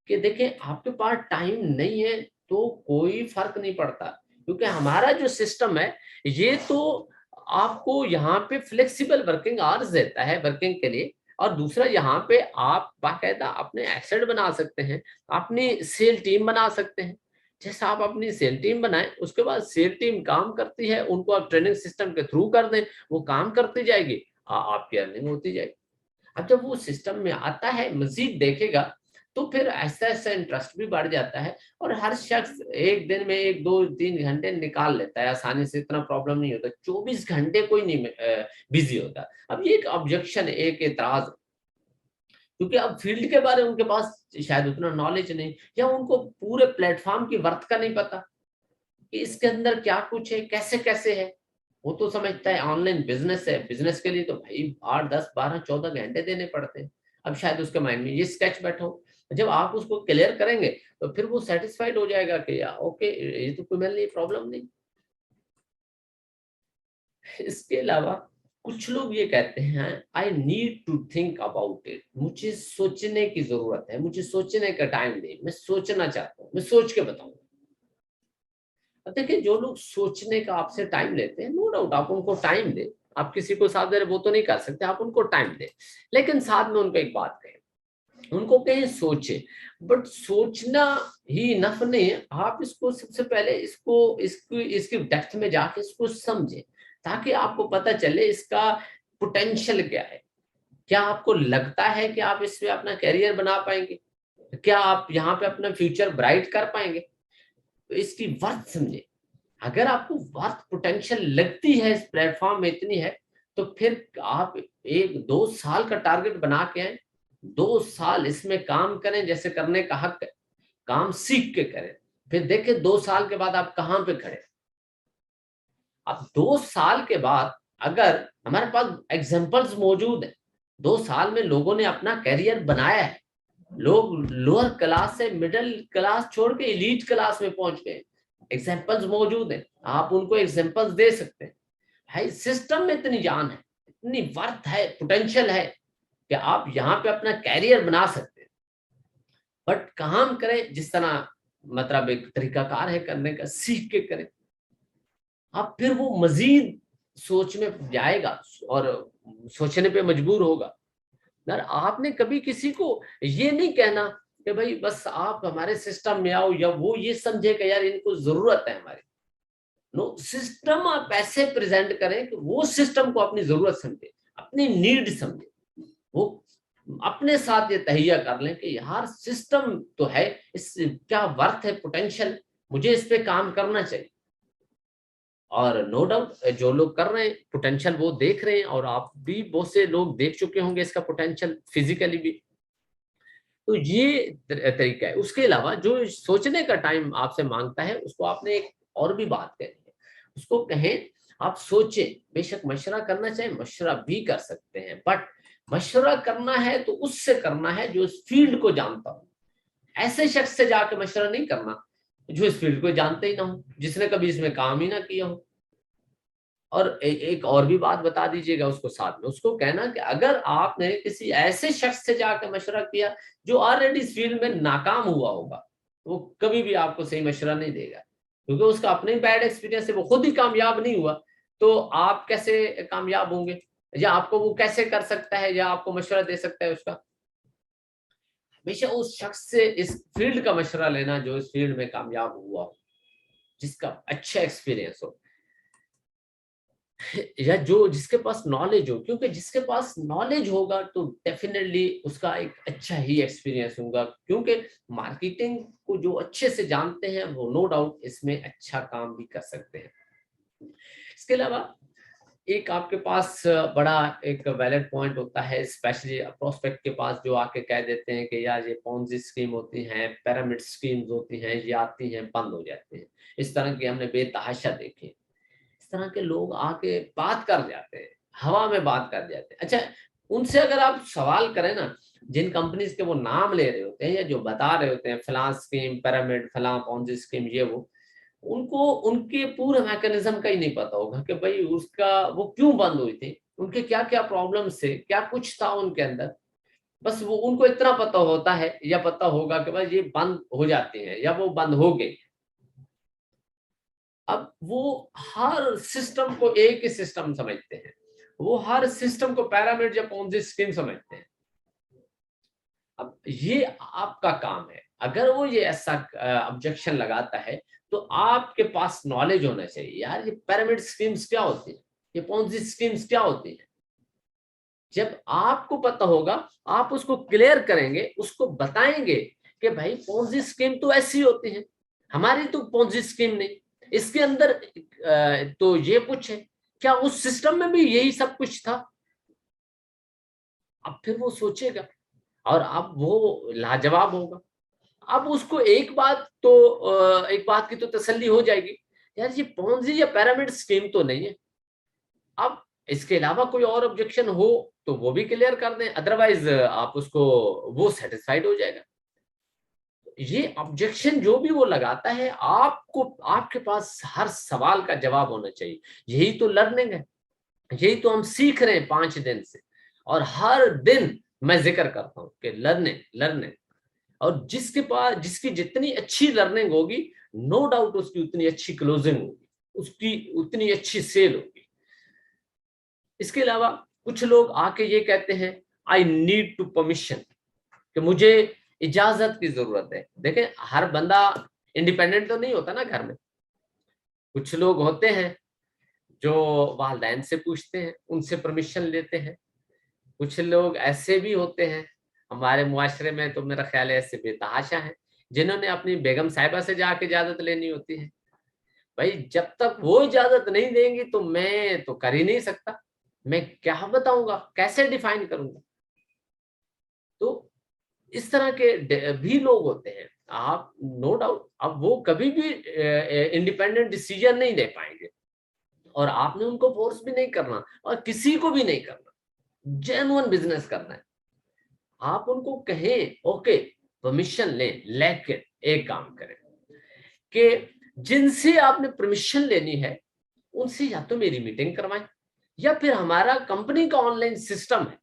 A: कि देखें आपके पास टाइम नहीं है तो कोई फर्क नहीं पड़ता, क्योंकि हमारा जो सिस्टम है ये तो आपको यहाँ पे फ्लेक्सिबल वर्किंग आवर्स देता है वर्किंग के लिए। और दूसरा यहाँ पे आप बाकायदा अपने एसेट बना सकते हैं, अपनी सेल टीम बना सकते हैं। जैसा आप अपनी सेल टीम बनाएं, उसके बाद सेल टीम काम करती है, उनको आप ट्रेनिंग सिस्टम के थ्रू कर दें, वो काम करती जाएगी, आपकी अर्निंग होती जाएगी। अब जब वो सिस्टम में आता है, मजीद देखेगा, तो फिर ऐसा ऐसा इंटरेस्ट भी बढ़ जाता है, और हर शख्स एक दिन में 1-2-3 घंटे निकाल लेता है आसानी से, इतना प्रॉब्लम नहीं होता। 24 घंटे कोई नहीं बिजी होता। अब ये एक ऑब्जेक्शन है, एक एतराज, क्योंकि अब फील्ड के बारे में उनके पास शायद उतना नॉलेज नहीं, या उनको पूरे प्लेटफॉर्म की वर्थ का नहीं पता कि इसके अंदर क्या कुछ है, कैसे कैसे है। वो तो समझता है ऑनलाइन बिजनेस है, बिजनेस के लिए तो भाई 8-10-12-14 घंटे देने पड़ते हैं। अब शायद उसके माइंड में ये स्केच बैठो जब आप उसको क्लियर करेंगे तो फिर वो सेटिस्फाइड हो जाएगा कि यार ओके, ये तो कोई मेरे लिए प्रॉब्लम नहीं। इसके अलावा कुछ लोग ये कहते हैं I need to think about it, मुझे सोचने की जरूरत है, मुझे सोचने का टाइम दे, मैं सोचना चाहता हूँ, मैं सोच के बताऊंगा। देखिए, जो लोग सोचने का आपसे टाइम लेते हैं, नो डाउट आप उनको टाइम दे, आप किसी को साथ दे रहे वो तो नहीं कर सकते, आप उनको टाइम दे, लेकिन साथ में उनको एक बात कहें, उनको कहीं सोचे। बट सोचना ही इनफ नहीं है, आप इसको सबसे पहले इसकी डेप्थ में जाके इसको समझे, ताकि आपको पता चले इसका पोटेंशियल क्या है। क्या आपको लगता है कि आप इसमें अपना करियर बना पाएंगे? क्या आप यहाँ पे अपना फ्यूचर ब्राइट कर पाएंगे? तो इसकी वर्थ समझे। अगर आपको वर्थ पोटेंशियल लगती है इस प्लेटफॉर्म में इतनी है, तो फिर आप 1-2 साल का टारगेट बना के आए, 2 साल इसमें काम करें, जैसे करने का हक है, काम सीख के करें, फिर देखें 2 साल के बाद आप कहां पे खड़े। अब 2 साल के बाद अगर हमारे पास एग्जांपल्स मौजूद है, 2 साल में लोगों ने अपना करियर बनाया है, लोग लोअर क्लास से मिडिल क्लास छोड़ के एलीट क्लास में पहुंच गए, एग्जांपल्स मौजूद हैं, आप उनको एग्जांपल्स दे सकते हैं। भाई सिस्टम में इतनी जान है, इतनी वर्थ है, पोटेंशियल है कि आप यहाँ पे अपना कैरियर बना सकते हैं। बट काम करें जिस तरह, मतलब एक तरीकाकार है करने का, सीख के करें, अब फिर वो मजीद सोच में जाएगा और सोचने पे मजबूर होगा। यार आपने कभी किसी को ये नहीं कहना कि भाई बस आप हमारे सिस्टम में आओ, या वो ये समझे कि यार इनको जरूरत है हमारी। नो, सिस्टम आप ऐसे प्रेजेंट करें कि वो सिस्टम को अपनी जरूरत समझे, अपनी नीड समझे, वो अपने साथ ये तहिया कर लें कि यार सिस्टम तो है, इस क्या वर्थ है, पोटेंशियल, मुझे इस पे काम करना चाहिए। और नो डाउट जो लोग कर रहे हैं पोटेंशियल वो देख रहे हैं, और आप भी बहुत से लोग देख चुके होंगे इसका पोटेंशियल फिजिकली भी। तो ये तरीका है। उसके अलावा जो सोचने का टाइम आपसे मांगता है, उसको आपने एक और भी बात कही है, उसको कहें आप सोचें, बेशक मशवरा करना चाहे मशवरा भी कर सकते हैं, बट मशवरा करना है तो उससे करना है जो इस फील्ड को जानता हो। ऐसे शख्स से जाके मशवरा नहीं करना जो इस फील्ड को जानते ही ना हो, जिसने कभी इसमें काम ही ना किया हो। और एक और भी बात बता दीजिएगा उसको साथ में, उसको कहना कि अगर आपने किसी ऐसे शख्स से जाकर मशवरा किया जो ऑलरेडी इस फील्ड में नाकाम हुआ होगा, वो कभी भी आपको सही मशवरा नहीं देगा, क्योंकि उसका अपने बैड एक्सपीरियंस है, वो खुद ही कामयाब नहीं हुआ, तो आप कैसे कामयाब होंगे, या आपको वो कैसे कर सकता है, या आपको मशवरा दे सकता है उसका। हमेशा उस शख्स से इस फील्ड का मशवरा लेना जो इस फील्ड में कामयाब हुआ हो, जिसका अच्छा एक्सपीरियंस हो, या जो जिसके पास नॉलेज हो, क्योंकि जिसके पास नॉलेज होगा तो डेफिनेटली उसका एक अच्छा ही एक्सपीरियंस होगा, क्योंकि मार्केटिंग को जो अच्छे से जानते हैं वो नो डाउट इसमें अच्छा काम भी कर सकते हैं। इसके अलावा एक आपके पास बड़ा एक वैलिड पॉइंट होता है, स्पेशली प्रोस्पेक्ट के पास, जो आके कह देते हैं कि यार ये पॉन्जी स्कीम होती हैं, पिरामिड स्कीम्स होती हैं, ये आती हैं बंद हो जाती हैं। इस तरह की हमने बेतहाशा देखे। इस तरह के लोग आके बात कर जाते हैं, हवा में बात कर जाते हैं। अच्छा, उनसे अगर आप सवाल करें ना, जिन कंपनीज के वो नाम ले रहे होते हैं या जो बता रहे होते हैं फलां स्कीम, पिरामिड, फलां पॉन्जी स्कीम, ये वो, उनको उनके पूरे मैकेनिज्म का ही नहीं पता होगा कि भाई उसका वो क्यों बंद हुई थी, उनके क्या क्या प्रॉब्लम से, क्या कुछ था उनके अंदर। बस वो उनको इतना पता होता है या पता होगा कि भाई ये बंद हो जाती है या वो बंद हो गई। अब वो हर सिस्टम को एक ही सिस्टम समझते हैं, वो हर सिस्टम को पिरामिड या पॉन्जी स्कीम समझते हैं। अब ये आपका काम है, अगर वो ये ऐसा ऑब्जेक्शन लगाता है तो आपके पास नॉलेज होना चाहिए, यार ये पिरामिड स्कीम्स क्या होती है, ये पॉन्जी स्कीम्स क्या होती है। जब आपको पता होगा आप उसको क्लियर करेंगे, उसको बताएंगे कि भाई पॉन्जी स्कीम तो ऐसी होती है, हमारी तो पॉन्जी स्कीम नहीं, इसके अंदर तो ये कुछ है, क्या उस सिस्टम में भी यही सब कुछ था। अब फिर वो सोचेगा और अब वो लाजवाब होगा। अब उसको एक बात की तो तसल्ली हो जाएगी, यार ये पॉन्जी या पिरामिड स्कीम तो नहीं है। अब इसके अलावा कोई और ऑब्जेक्शन हो तो वो भी क्लियर कर दें, अदरवाइज आप उसको, वो सेटिस्फाइड हो जाएगा। ये ऑब्जेक्शन जो भी वो लगाता है, आपको आपके पास हर सवाल का जवाब होना चाहिए। यही तो लर्निंग है, यही तो हम सीख रहे हैं 5 दिन से। और हर दिन मैं जिक्र करता हूं कि लर्निंग लर्निंग, और जिसकी जितनी अच्छी लर्निंग होगी, नो डाउट उसकी उतनी अच्छी क्लोजिंग होगी, उसकी उतनी अच्छी सेल होगी। इसके अलावा कुछ लोग आके ये कहते हैं, आई नीड टू परमिशन, कि मुझे इजाजत की जरूरत है। देखें, हर बंदा इंडिपेंडेंट तो नहीं होता ना घर में। कुछ लोग होते हैं जो वालिदैन से पूछते हैं, उनसे परमिशन लेते हैं। कुछ लोग ऐसे भी होते हैं हमारे मुआशरे में, तो मेरा ख्याल है ऐसे बेतहाशा है, जिन्होंने अपनी बेगम साहिबा से जाके इजाजत लेनी होती है। भाई, जब तक वो इजाजत नहीं देंगी तो मैं तो कर ही नहीं सकता। मैं क्या बताऊंगा, कैसे डिफाइन करूंगा? तो इस तरह के भी लोग होते हैं। आप नो डाउट, अब वो कभी भी इंडिपेंडेंट डिसीजन नहीं ले पाएंगे, और आपने उनको फोर्स भी नहीं करना, और किसी को भी नहीं करना। जेन्युइन बिजनेस करना है। आप उनको कहें ओके परमिशन लें, लेकिन एक काम करें कि जिनसे आपने परमिशन लेनी है उनसे या तो मेरी मीटिंग करवाएं, या फिर हमारा कंपनी का ऑनलाइन सिस्टम है,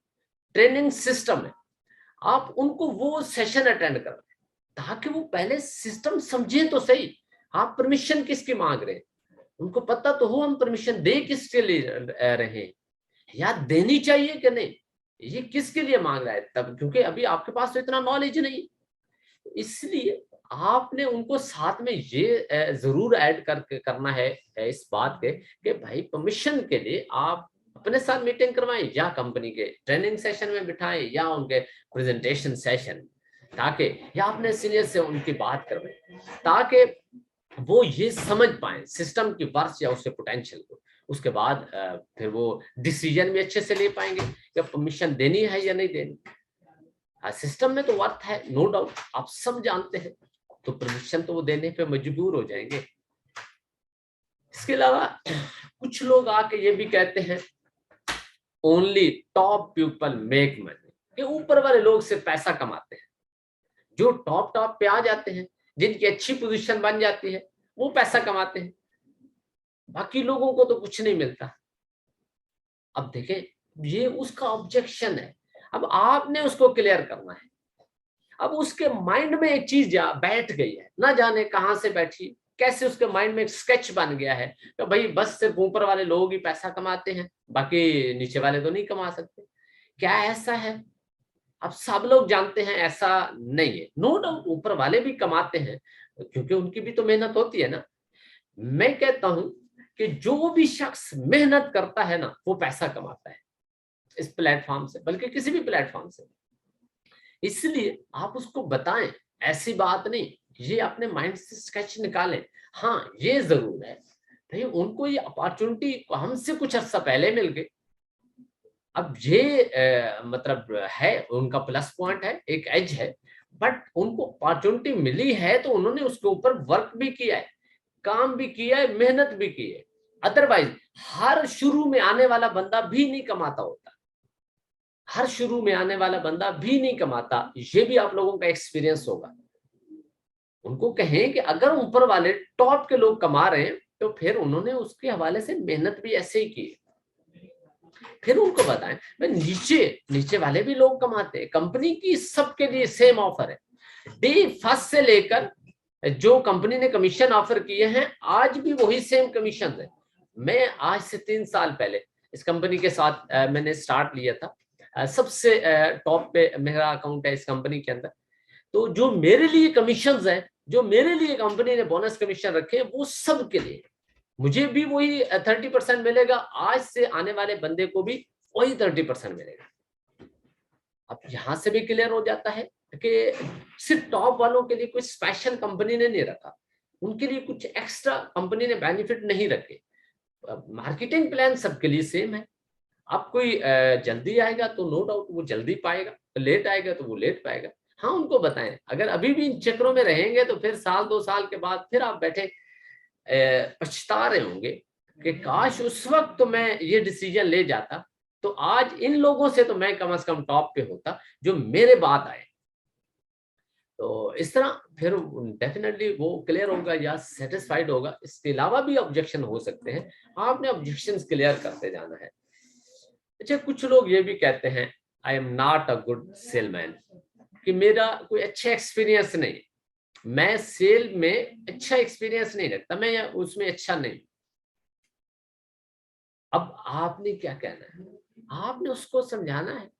A: ट्रेनिंग सिस्टम है, आप उनको वो सेशन अटेंड करवाएं, ताकि वो पहले सिस्टम समझे तो सही। आप परमिशन किसकी मांग रहे हैं, उनको पता तो हो हम परमिशन दे किसके लिए रहे हैं, या देनी चाहिए कि नहीं, ये किसके लिए मांग रहा है। तब क्योंकि अभी आपके पास तो इतना नॉलेज नहीं, इसलिए आपने उनको साथ में ये जरूर ऐड करना है इस बात के कि भाई परमिशन के लिए आप अपने साथ मीटिंग करवाएं, या कंपनी के ट्रेनिंग सेशन में बिठाएं, या उनके प्रेजेंटेशन सेशन, ताकि या अपने सीनियर से उनकी बात करवाएं, ताकि वो ये समझ पाए सिस्टम की वर्थ या उसके पोटेंशियल को। उसके बाद फिर वो डिसीजन भी अच्छे से ले पाएंगे कि परमिशन देनी है या नहीं देनी। सिस्टम में तो वर्थ है, नो डाउट, आप सब जानते हैं, तो परमिशन तो वो देने पे मजबूर हो जाएंगे। इसके अलावा कुछ लोग आके ये भी कहते हैं, only top people make money, कि ऊपर वाले लोग से पैसा कमाते हैं। जो टॉप टॉप पे आ जाते हैं, जिनकी अच्छी पोजीशन बन जाती है, वो पैसा कमाते हैं, बाकी लोगों को तो कुछ नहीं मिलता। अब देखें, ये उसका ऑब्जेक्शन है। अब आपने उसको क्लियर करना है। अब उसके माइंड में एक चीज बैठ गई है, ना जाने कहां से बैठी, कैसे उसके माइंड में एक स्केच बन गया है तो भाई बस सिर्फ ऊपर वाले लोग ही पैसा कमाते हैं, बाकी नीचे वाले तो नहीं कमा सकते। क्या ऐसा है? अब सब लोग जानते हैं ऐसा नहीं है। नो डाउट ऊपर वाले भी कमाते हैं, क्योंकि उनकी भी तो मेहनत होती है ना। मैं कहता हूं कि जो भी शख्स मेहनत करता है ना, वो पैसा कमाता है इस प्लेटफॉर्म से, बल्कि किसी भी प्लेटफॉर्म से। इसलिए आप उसको बताएं, ऐसी बात नहीं, ये अपने माइंड से स्केच निकालें। हाँ, ये जरूर है भाई, उनको ये अपॉर्चुनिटी हमसे कुछ अर्सा पहले मिल गई। अब ये मतलब है उनका प्लस पॉइंट है, एक एज है, बट उनको अपॉर्चुनिटी मिली है तो उन्होंने उसके ऊपर वर्क भी किया है, काम भी किया है, मेहनत भी की है। अदरवाइज हर शुरू में आने वाला बंदा भी नहीं कमाता होता, हर शुरू में आने वाला बंदा भी नहीं कमाता। ये भी आप लोगों का एक्सपीरियंस होगा। उनको कहें कि अगर ऊपर वाले टॉप के लोग कमा रहे हैं तो फिर उन्होंने उसके हवाले से मेहनत भी ऐसे ही की। फिर उनको बताएं मैं नीचे नीचे वाले भी लोग कमाते हैं, कंपनी की सबके लिए सेम ऑफर है। डे फर्स्ट से लेकर जो कंपनी ने कमीशन ऑफर किए हैं, आज भी वही सेम कमीशन है। मैं आज से 3 साल पहले इस कंपनी के साथ मैंने स्टार्ट लिया था। सबसे टॉप पे मेरा अकाउंट है इस कंपनी के अंदर। तो जो मेरे लिए कमीशन है, जो मेरे लिए कंपनी ने बोनस कमीशन रखे, वो सब के लिए मुझे भी वही 30% मिलेगा, आज से आने वाले बंदे को भी वही 30% मिलेगा। अब यहां से भी क्लियर हो जाता है कि सिर्फ टॉप वालों के लिए कोई स्पेशल कंपनी ने नहीं रखा, उनके लिए कुछ एक्स्ट्रा कंपनी ने बेनिफिट नहीं रखे। मार्केटिंग प्लान सबके लिए सेम है। अब कोई जल्दी आएगा तो नो डाउट वो जल्दी पाएगा, लेट आएगा तो वो लेट पाएगा। हाँ, उनको बताएं, अगर अभी भी इन चक्रों में रहेंगे तो फिर साल 2 साल के बाद फिर आप बैठे पछता रहे होंगे कि काश उस वक्त तो मैं ये डिसीजन ले जाता, तो आज इन लोगों से तो मैं कम से कम टॉप पे होता जो मेरे बाद आए। तो इस तरह फिर डेफिनेटली वो क्लियर होगा या सेटिस्फाइड होगा। इसके अलावा भी ऑब्जेक्शन हो सकते हैं, आपने ऑब्जेक्शंस क्लियर करते जाना है। अच्छा, कुछ लोग ये भी कहते हैं I am not a good salesman, कि मेरा कोई अच्छा एक्सपीरियंस नहीं, मैं सेल में अच्छा एक्सपीरियंस नहीं रखता, मैं उसमें अच्छा नहीं। अब आपने क्या कहना है, आपने उसको समझाना है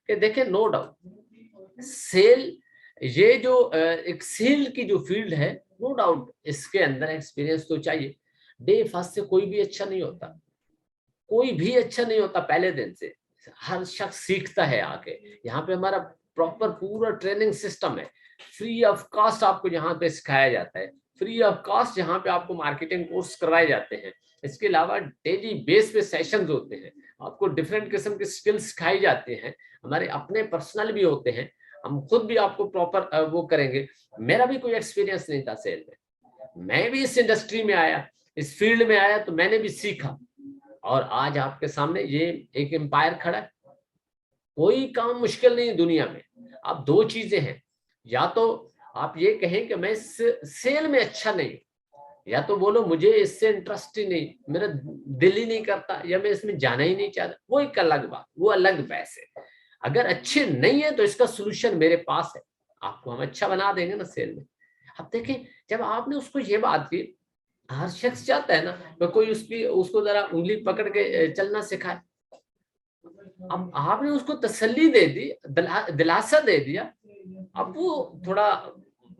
A: कि देखें, नो डाउट सेल, ये जो एक सेल की जो फील्ड है, नो डाउट इसके अंदर एक्सपीरियंस तो चाहिए। डे फर्स्ट से कोई भी अच्छा नहीं होता, कोई भी अच्छा नहीं होता पहले दिन से। हर शख्स सीखता है आके। यहाँ पे हमारा प्रॉपर पूरा ट्रेनिंग सिस्टम है, फ्री ऑफ कॉस्ट आपको यहाँ पे सिखाया जाता है, फ्री ऑफ कॉस्ट यहाँ पे आपको मार्केटिंग कोर्स करवाए जाते हैं। इसके अलावा डेली बेस पे सेशंस होते हैं, आपको डिफरेंट किस्म के स्किल्स सिखाई जाते हैं, हमारे अपने पर्सनल भी होते हैं, हम खुद भी आपको प्रॉपर वो करेंगे। मेरा भी कोई एक्सपीरियंस नहीं था सेल में, मैं भी इस इंडस्ट्री में आया, इस फील्ड में आया, तो मैंने भी सीखा, और आज आपके सामने ये एक एम्पायर खड़ा है। कोई काम मुश्किल नहीं दुनिया में। अब दो चीजें हैं, या तो आप ये कहें कि मैं इस सेल में अच्छा नहीं, या तो बोलो मुझे इससे इंटरेस्ट ही नहीं, मेरा दिल ही नहीं करता, या मैं इसमें जाना ही नहीं चाहता, वो एक अलग बात, वो अलग बहस है। अगर अच्छे नहीं है तो इसका सोल्यूशन मेरे पास है, आपको हम अच्छा बना देंगे ना सेल में। अब देखें, जब आपने उसको ये बात की, हर शख्स चाहता है ना कि कोई उसको जरा उंगली पकड़ के चलना सिखाए। अब आपने उसको तसल्ली दे दी, दिलासा दे दिया, अब वो थोड़ा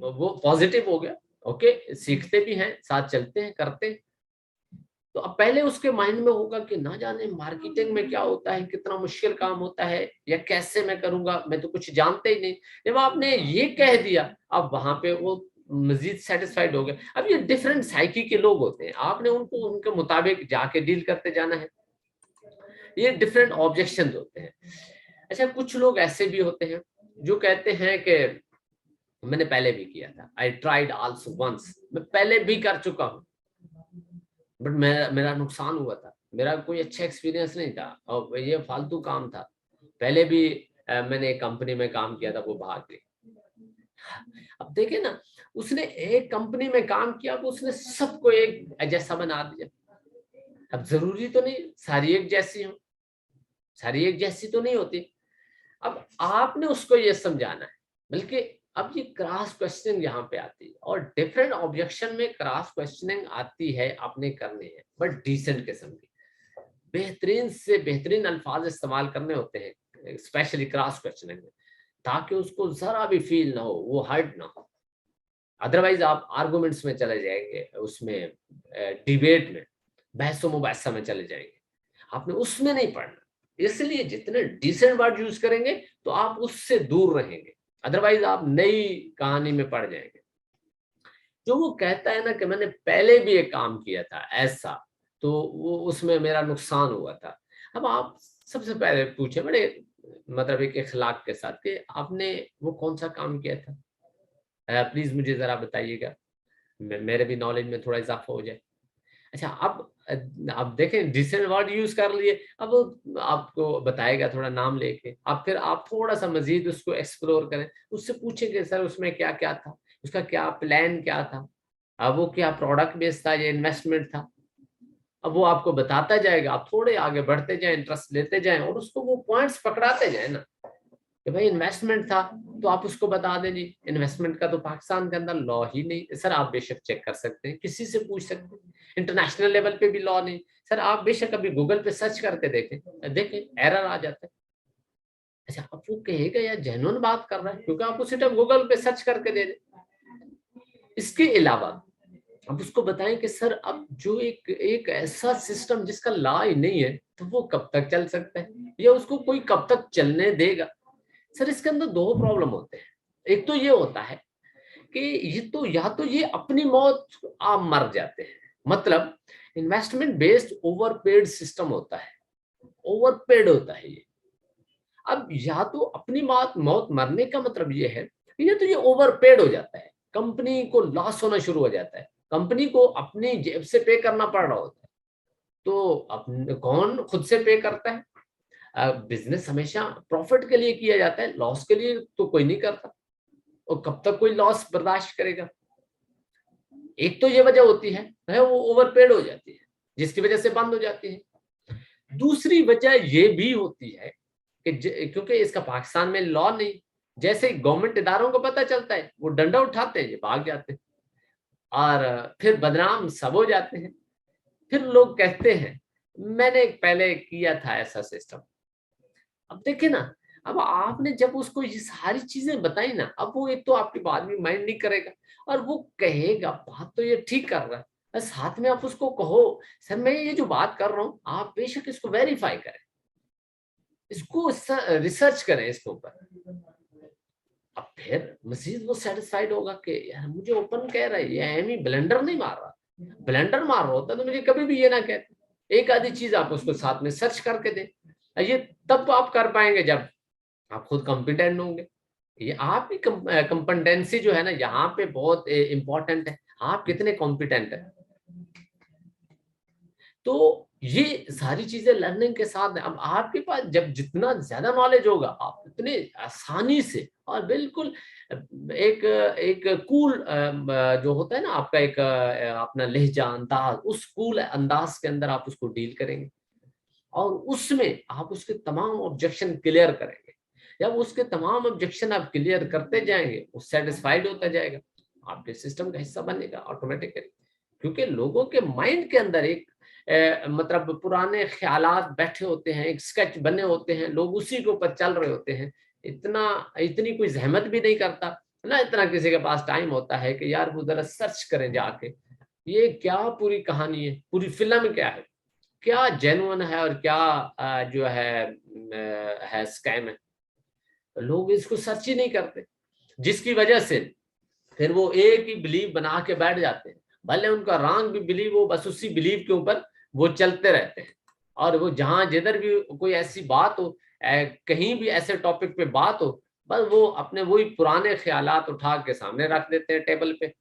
A: वो पॉजिटिव हो गया, ओके सीखते भी हैं, साथ चलते हैं, करते हैं। तो अब पहले उसके माइंड में होगा कि ना जाने मार्केटिंग में क्या होता है, कितना मुश्किल काम होता है, या कैसे मैं करूंगा, मैं तो कुछ जानते ही नहीं। जब आपने ये कह दिया, अब वहां पे वो मजीद सेटिस्फाइड हो गए। अब ये डिफरेंट साइकी के लोग होते हैं, आपने उनको उनके मुताबिक जाके डील करते जाना है। ये डिफरेंट ऑब्जेक्शन होते हैं। अच्छा, कुछ लोग ऐसे भी होते हैं जो कहते हैं कि मैंने पहले भी किया था, आई ट्राइड आल्सो वंस, मैं पहले भी कर चुका हूँ, बट मेरा नुकसान हुआ था, मेरा कोई अच्छा एक्सपीरियंस नहीं था, और ये फालतू काम था। पहले भी मैंने एक कंपनी में काम किया था, वो भाग गई। अब देखे ना, उसने एक कंपनी में काम किया, तो उसने सबको एक जैसा बना दिया। अब जरूरी तो नहीं सारी एक जैसी हो, सारी एक जैसी तो नहीं होती। अब आपने उसको ये समझाना है, बल्कि अब ये क्रॉस क्वेश्चनिंग यहाँ पे आती है, और डिफरेंट ऑब्जेक्शन में क्रॉस क्वेश्चनिंग आती है, आपने करनी है, बट डिसेंट किस्म की, बेहतरीन से बेहतरीन अल्फाज इस्तेमाल करने होते हैं, स्पेशली क्रॉस क्वेश्चनिंग में, ताकि उसको जरा भी फील ना हो, वो हर्ट ना हो। अदरवाइज आप आर्गुमेंट्स में चले जाएंगे, उसमें डिबेट में, बहसो मुबासा में चले जाएंगे, आपने उसमें नहीं पढ़ना। इसलिए जितने डिसेंट वर्ड यूज करेंगे तो आप उससे दूर रहेंगे, अदरवाइज आप नई कहानी में पड़ जाएंगे। जो वो कहता है ना कि मैंने पहले भी एक काम किया था ऐसा, तो वो उसमें मेरा नुकसान हुआ था। अब आप सबसे पहले पूछे बड़े मतलब एक इखलाक के साथ कि आपने वो कौन सा काम किया था, प्लीज मुझे जरा बताइएगा, मेरे भी नॉलेज में थोड़ा इजाफा हो जाए। अच्छा, अब देखें डिसेंट वर्ड यूज कर लिए, अब वो आपको बताएगा थोड़ा नाम लेके, अब फिर आप थोड़ा सा मजीद उसको एक्सप्लोर करें, उससे पूछेंगे सर उसमें क्या क्या था, उसका क्या प्लान क्या था, अब वो क्या प्रोडक्ट बेस्ड था या इन्वेस्टमेंट था। अब वो आपको बताता जाएगा, आप थोड़े आगे बढ़ते जाएं, इंटरेस्ट लेते जाएं, और उसको वो पॉइंट्स पकड़ाते जाए ना कि भाई इन्वेस्टमेंट था, तो आप उसको बता दें जी इन्वेस्टमेंट का तो पाकिस्तान के अंदर लॉ ही नहीं सर, आप बेशक चेक कर सकते हैं, किसी से पूछ सकते हैं, इंटरनेशनल लेवल पे भी लॉ नहीं सर, आप बेशक अभी गूगल पे सर्च करके देखें, देखें एरर आ जाता है। अच्छा, अब वो कहेगा यार जेन्युइन बात कर रहा है, क्योंकि आप उसी टाइम गूगल पे सर्च करके दे दें। इसके अलावा अब उसको बताएं कि सर अब जो एक एक ऐसा सिस्टम जिसका लॉ ही नहीं है, तो वो कब तक चल सकता है, या उसको कोई कब तक चलने देगा। सर इसके अंदर दो प्रॉब्लम होते हैं। एक तो ये होता है कि ये तो या तो ये अपनी मौत आप मर जाते हैं, मतलब इन्वेस्टमेंट बेस्ड ओवरपेड सिस्टम होता है, ओवरपेड होता है ये। अब या तो अपनी मौत मौत मरने का मतलब ये है, या तो ये ओवरपेड हो जाता है, कंपनी को लॉस होना शुरू हो जाता है, कंपनी को अपनी जेब से पे करना पड़ रहा होता है। तो कौन खुद से पे करता है? बिजनेस हमेशा प्रॉफिट के लिए किया जाता है, लॉस के लिए तो कोई नहीं करता। और कब तक कोई लॉस बर्दाश्त करेगा? एक तो ये वजह होती है वो ओवरपेड हो जाती है, जिसकी वजह से बंद हो जाती है। दूसरी वजह ये भी होती है कि क्योंकि इसका पाकिस्तान में लॉ नहीं, जैसे गवर्नमेंट इदारों को पता चलता है वो डंडा उठाते हैं, ये भाग जाते हैं और फिर बदनाम सब हो जाते हैं। फिर लोग कहते हैं मैंने पहले किया था ऐसा सिस्टम। अब देखे ना, अब आपने जब उसको ये सारी चीजें बताई ना, अब वो एक तो आपकी बात भी माइंड नहीं करेगा और वो कहेगा बात तो ये ठीक कर रहा है, साथ में आप उसको कहो सर मैं ये जो बात कर रहा हूँ आप बेशक इसको वेरीफाई करें, इसको रिसर्च करें इसके ऊपर। अब फिर मजीद वो सेटिस्फाइड होगा कि यार मुझे ओपन कह रहा है, ये एम ही ब्लेंडर नहीं मार रहा, ब्लेंडर मार रहा होता तो मुझे कभी भी ये ना कहते। एक आधी चीज आप उसको साथ में सर्च करके दें, ये तब तो आप कर पाएंगे जब आप खुद कॉम्पिटेंट होंगे। ये आपकी कॉम्पिटेंसी जो है ना यहाँ पे बहुत इंपॉर्टेंट है, आप कितने कॉम्पिटेंट है। तो ये सारी चीजें लर्निंग के साथ अब आपके पास जब जितना ज्यादा नॉलेज होगा आप उतने आसानी से और बिल्कुल एक एक कूल जो होता है ना आपका एक अपना लहजा अंदाज, उस कूल अंदाज के अंदर आप उसको डील करेंगे और उसमें आप उसके तमाम ऑब्जेक्शन क्लियर करेंगे। जब उसके तमाम ऑब्जेक्शन आप क्लियर करते जाएंगे वो सेटिस्फाइड होता जाएगा, आपके सिस्टम का हिस्सा बनेगा ऑटोमेटिकली। क्योंकि लोगों के माइंड के अंदर एक मतलब पुराने ख्यालात बैठे होते हैं, एक स्केच बने होते हैं, लोग उसी के ऊपर चल रहे होते हैं। इतनी कोई जहमत भी नहीं करता ना, इतना किसी के पास टाइम होता है कि यार वो जरा सर्च करें जाके ये क्या पूरी कहानी है, पूरी फिल्म क्या है, क्या जेन्युइन है और क्या जो है स्कैम है। लोग इसको सर्च ही नहीं करते, जिसकी वजह से फिर वो एक ही बिलीव बना के बैठ जाते हैं। भले उनका रॉन्ग भी बिलीव हो, बस उसी बिलीव के ऊपर वो चलते रहते हैं। और वो जहां जिधर भी कोई ऐसी बात हो, कहीं भी ऐसे टॉपिक पे बात हो, बस वो अपने वही पुराने ख्यालात उठा के सामने रख देते हैं टेबल पे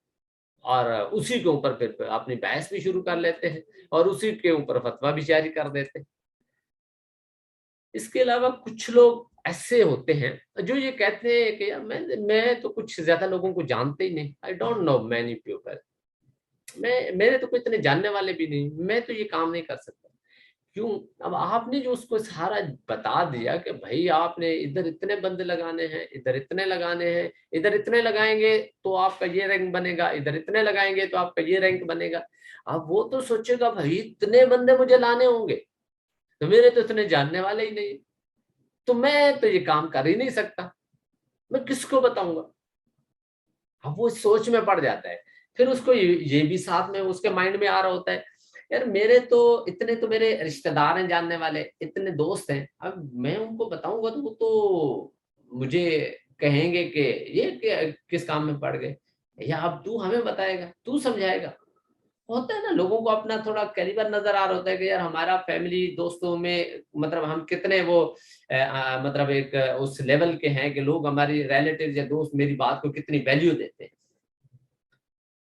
A: और उसी के ऊपर फिर अपनी बहस भी शुरू कर लेते हैं और उसी के ऊपर फतवा भी जारी कर देते हैं। इसके अलावा कुछ लोग ऐसे होते हैं जो ये कहते हैं कि यार मैं तो कुछ ज्यादा लोगों को जानते ही नहीं, I don't know many people, मेरे तो कोई इतने जानने वाले भी नहीं, मैं तो ये काम नहीं कर सकता। क्यों? अब आपने जो उसको सारा बता दिया कि भाई आपने इधर इतने बंदे लगाने हैं, इधर इतने लगाने हैं, इधर इतने लगाएंगे तो आपका ये रैंक बनेगा, इधर इतने लगाएंगे तो आपका ये रैंक बनेगा। अब वो तो सोचेगा भाई इतने बंदे मुझे लाने होंगे तो मेरे तो इतने जानने वाले ही नहीं, तो मैं तो ये काम कर ही नहीं सकता, मैं किसको बताऊंगा। अब वो सोच में पड़ जाता है। फिर उसको ये भी साथ में उसके माइंड में आ रहा होता है यार मेरे तो इतने तो मेरे रिश्तेदार हैं जानने वाले, इतने दोस्त हैं, अब मैं उनको बताऊंगा तो वो तो मुझे कहेंगे कि ये किस काम में पड़ गए, या अब तू हमें बताएगा, तू समझाएगा। होता है ना लोगों को अपना थोड़ा कैलिबर नजर आ रहा होता है कि यार हमारा फैमिली दोस्तों में मतलब हम कितने वो मतलब एक उस लेवल के हैं कि लोग हमारी रिलेटिव या दोस्त मेरी बात को कितनी वैल्यू देते हैं।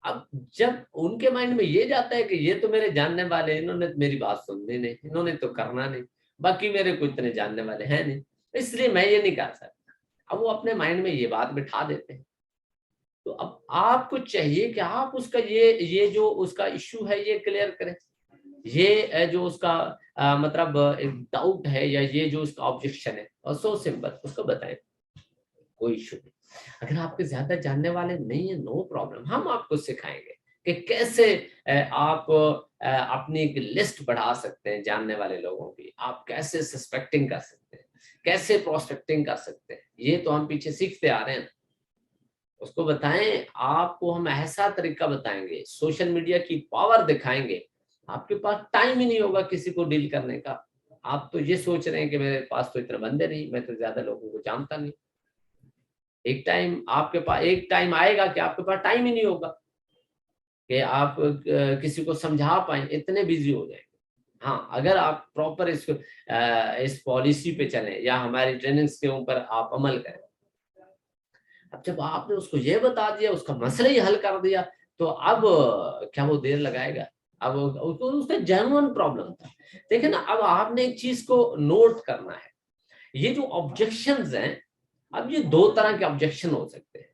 A: अब जब उनके माइंड में ये जाता है कि ये तो मेरे जानने वाले हैं, इन्होंने तो मेरी बात सुननी नहीं, इन्होंने तो करना नहीं, बाकी मेरे को इतने जानने वाले हैं नहीं, इसलिए मैं ये नहीं कर सकता। अब वो अपने माइंड में ये बात बिठा देते हैं। तो अब आपको चाहिए कि आप उसका ये जो उसका इश्यू है ये क्लियर करें। ये जो उसका मतलब एक डाउट है या ये जो उसका ऑब्जेक्शन है और सो सिंपल उसको बताएं, कोई इश्यू नहीं। अगर आपके ज्यादा जानने वाले नहीं है नो प्रॉब्लम, हम आपको सिखाएंगे कि कैसे आप अपनी एक लिस्ट बढ़ा सकते हैं जानने वाले लोगों की, आप कैसे सस्पेक्टिंग कर सकते हैं, कैसे प्रोस्पेक्टिंग कर सकते हैं, ये तो हम पीछे सीखते आ रहे हैं। उसको बताएं, आपको हम ऐसा तरीका बताएंगे, सोशल मीडिया की पावर दिखाएंगे, आपके पास टाइम ही नहीं होगा किसी को डील करने का। आप तो ये सोच रहे हैं कि मेरे पास तो इतने बंदे नहीं, मैं तो ज्यादा लोगों को जानता नहीं। एक टाइम आएगा कि आपके पास टाइम ही नहीं होगा कि आप किसी को समझा पाए, इतने बिजी हो जाएंगे। हाँ, अगर आप प्रॉपर इस पॉलिसी पे चलें या हमारी ट्रेनिंग्स के ऊपर आप अमल करें। अब जब आपने उसको ये बता दिया, उसका मसला ही हल कर दिया, तो अब क्या वो देर लगाएगा? अब उसको उसका जेन्युइन प्रॉब्लम था। देखिए ना, अब आपने एक चीज को नोट करना है, ये जो ऑब्जेक्शंस हैं, अब ये दो तरह के ऑब्जेक्शन हो सकते हैं।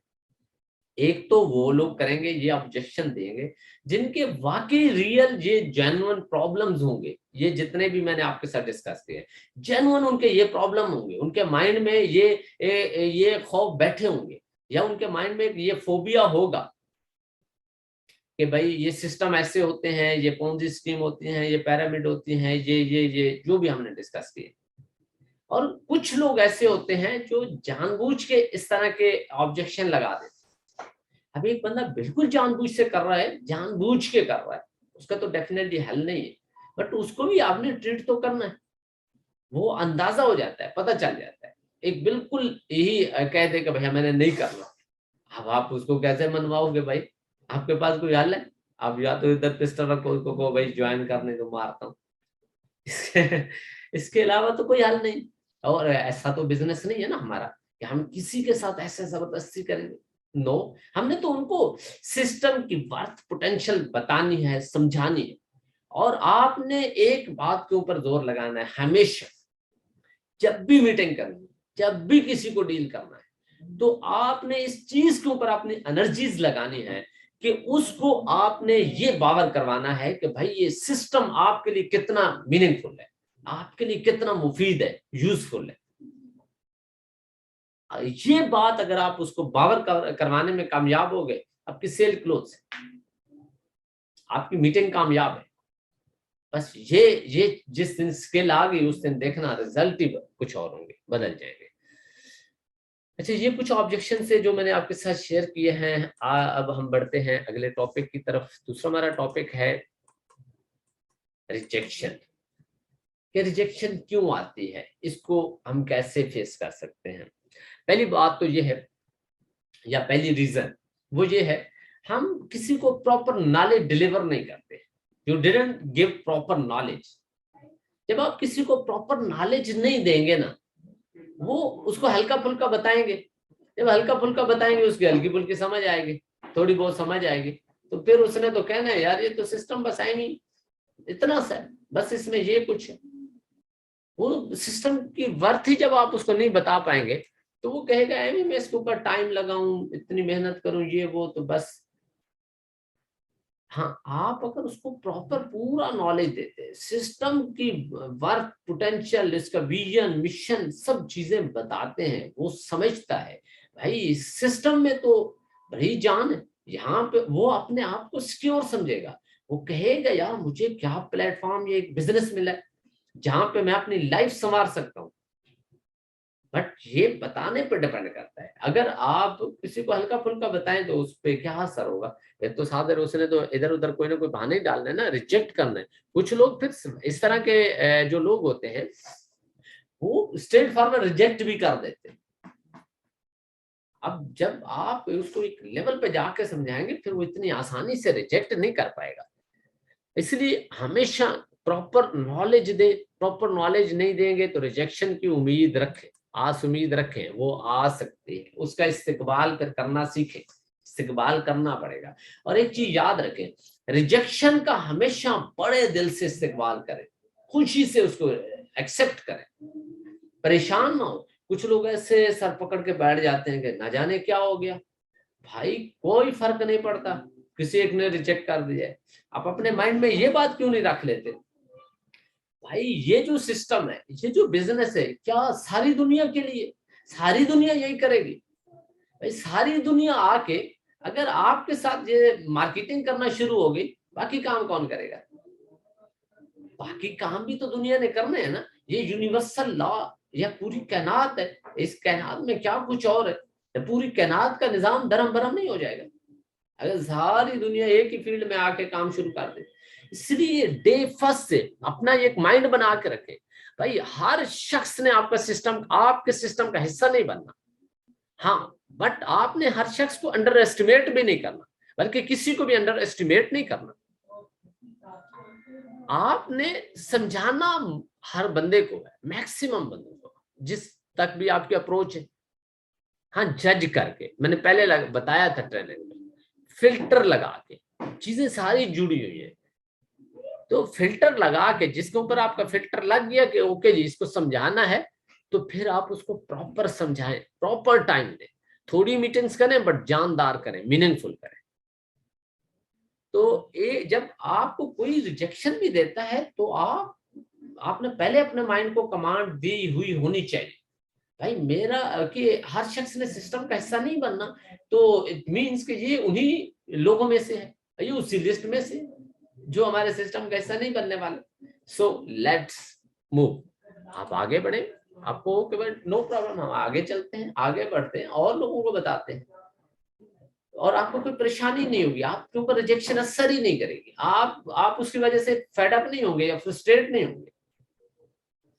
A: एक तो वो लोग करेंगे, ये ऑब्जेक्शन देंगे जिनके वाकई रियल ये जेन्युइन प्रॉब्लम्स होंगे। ये जितने भी मैंने आपके साथ डिस्कस किए जेन्युइन उनके ये प्रॉब्लम होंगे, उनके माइंड में ये खौफ बैठे होंगे, या उनके माइंड में ये फोबिया होगा कि भाई ये सिस्टम ऐसे होते हैं, ये पोंजी स्कीम होती हैं, ये पिरामिड होती हैं, ये जो भी हमने डिस्कस किए। और कुछ लोग ऐसे होते हैं जो जानबूझ के इस तरह के ऑब्जेक्शन लगा देते। अब एक बंदा बिल्कुल जानबूझ से कर रहा है, जानबूझ के कर रहा है, उसका तो डेफिनेटली हल नहीं है, बट उसको भी आपने ट्रीट तो करना है। वो अंदाजा हो जाता है, पता चल जाता है। एक बिल्कुल यही कह दे कि भैया मैंने नहीं करना, अब आप उसको कैसे मनवाओगे भाई? आपके पास कोई हल है? आप या तो इधर पिस्टल रखो, उसको कहो भाई ज्वाइन करने को मारता हूँ। इसके अलावा तो कोई हल नहीं। और ऐसा तो बिजनेस नहीं है ना हमारा कि हम किसी के साथ ऐसे जबरदस्ती करेंगे। नो, हमने तो उनको सिस्टम की वर्थ पोटेंशियल बतानी है, समझानी है। और आपने एक बात के ऊपर जोर लगाना है हमेशा, जब भी मीटिंग करनी है, जब भी किसी को डील करना है, तो आपने इस चीज के ऊपर अपनी एनर्जीज लगानी है कि उसको आपने ये बावर करवाना है कि भाई ये सिस्टम आपके लिए कितना मीनिंगफुल है, आपके लिए कितना मुफीद है, यूजफुल है। ये बात अगर आप उसको बावर करवाने में कामयाब हो गए, आपकी सेल क्लोज है, आपकी मीटिंग कामयाब है। बस ये जिस दिन स्किल आ गई उस दिन देखना रिजल्ट ही कुछ और होंगे, बदल जाएंगे। अच्छा, ये कुछ ऑब्जेक्शन से जो मैंने आपके साथ शेयर किए हैं। अब हम बढ़ते हैं अगले टॉपिक की तरफ। दूसरा हमारा टॉपिक है रिजेक्शन। कि रिजेक्शन क्यों आती है, इसको हम कैसे फेस कर सकते हैं। पहली बात तो ये है, या पहली रीजन वो ये है, हम किसी को प्रॉपर नॉलेज डिलीवर नहीं करते। You didn't give proper knowledge. जब आप किसी को प्रॉपर नॉलेज नहीं देंगे ना, वो उसको हल्का फुल्का बताएंगे। जब हल्का फुल्का बताएंगे, उसकी हल्की फुल्की समझ आएगी, थोड़ी बहुत समझ आएगी, तो फिर उसने तो कहना है यार ये तो सिस्टम बस है नहीं, इतना सा बस इसमें ये कुछ है। वो सिस्टम की वर्थ ही जब आप उसको नहीं बता पाएंगे, तो वो कहेगा मैं इसके ऊपर टाइम लगाऊं, इतनी मेहनत करूं, ये वो, तो बस। हाँ, आप अगर उसको प्रॉपर पूरा नॉलेज देते हैं, सिस्टम की वर्क पोटेंशियल, इसका विजन, मिशन, सब चीजें बताते हैं, वो समझता है भाई सिस्टम में तो बड़ी जान है। यहाँ पे वो अपने आप को सिक्योर समझेगा। वो कहेगा यार मुझे क्या प्लेटफॉर्म, ये एक बिजनेस मिला है जहां पे मैं अपनी लाइफ संवार सकता हूँ। बट ये बताने पर डिपेंड करता है। अगर आप किसी को हल्का फुल्का बताएं तो उस पर क्या असर होगा? फिर तो सादर उसने तो इधर उधर कोई ना कोई बहाने ही डालना है ना, रिजेक्ट करना है। कुछ लोग फिर इस तरह के जो लोग होते हैं वो स्ट्रेट फॉरवर्ड रिजेक्ट भी कर देते हैं। अब जब आप उसको एक लेवल पे जाके समझाएंगे, फिर वो इतनी आसानी से रिजेक्ट नहीं कर पाएगा। इसलिए हमेशा प्रॉपर नॉलेज दे। प्रॉपर नॉलेज नहीं देंगे तो रिजेक्शन की उम्मीद रखें, आस उम्मीद रखें, वो आ सकती है। उसका इस्तेकबाल फिर करना सीखें, इस्तेकबाल करना पड़ेगा। और एक चीज याद रखें, रिजेक्शन का हमेशा बड़े दिल से इस्तेकबाल करें, खुशी से उसको एक्सेप्ट करें, परेशान ना हो। कुछ लोग ऐसे सर पकड़ के बैठ जाते हैं कि ना जाने क्या हो गया। भाई कोई फर्क नहीं पड़ता, किसी एक ने रिजेक्ट कर दिया है, आप अपने माइंड में ये बात क्यों नहीं रख लेते? भाई ये जो सिस्टम है, ये जो बिजनेस है, क्या सारी दुनिया के लिए? सारी दुनिया यही करेगी? भाई सारी दुनिया आके अगर आपके साथ ये मार्केटिंग करना शुरू हो गई, बाकी काम कौन करेगा? बाकी काम भी तो दुनिया ने करने हैं ना। ये यूनिवर्सल लॉ, यह पूरी कायनात है, इस कायनात में क्या कुछ और है। पूरी कायनात का निजाम दरम बरम नहीं हो जाएगा अगर सारी दुनिया एक ही फील्ड में आके काम शुरू कर दे। इसलिए डे फर्स्ट से अपना एक माइंड बना के रखें, भाई हर शख्स ने आपका सिस्टम, आपके सिस्टम का हिस्सा नहीं बनना। हाँ, बट आपने हर शख्स को अंडर एस्टिमेट भी नहीं करना, बल्कि किसी को भी अंडर एस्टिमेट नहीं करना। आपने समझाना हर बंदे को है, मैक्सिमम बंदों को, जिस तक भी आपकी अप्रोच है। हाँ, जज करके, मैंने पहले बताया था ट्रेनिंग में, फिल्टर लगा के चीजें सारी जुड़ी हुई है। तो फिल्टर लगा के, जिसके ऊपर आपका फिल्टर लग गया कि ओके जी इसको समझाना है, तो फिर आप उसको प्रॉपर समझाएं, प्रॉपर टाइम दें। थोड़ी मीटिंग्स करें बट जानदार करें, मीनिंगफुल करें। तो ये जब आपको कोई रिजेक्शन भी देता है तो आपने पहले अपने माइंड को कमांड दी हुई होनी चाहिए, भाई मेरा कि हर शख्स ने सिस्टम का हिस्सा नहीं बनना, तो इट मीन्स कि ये उन्हीं लोगों में से है, ये उसी लिस्ट में से जो हमारे सिस्टम का हिस्सा नहीं बनने वाले। सो लेट्स मूव, आप आगे बढ़े, आपको नो प्रॉब्लम, हम आगे चलते हैं, आगे बढ़ते हैं और लोगों को बताते हैं, और आपको कोई परेशानी नहीं होगी, आपके ऊपर रिजेक्शन असर ही नहीं करेगी, आप उसकी वजह से फेड अप नहीं होंगे या फ्रस्ट्रेट नहीं होंगे,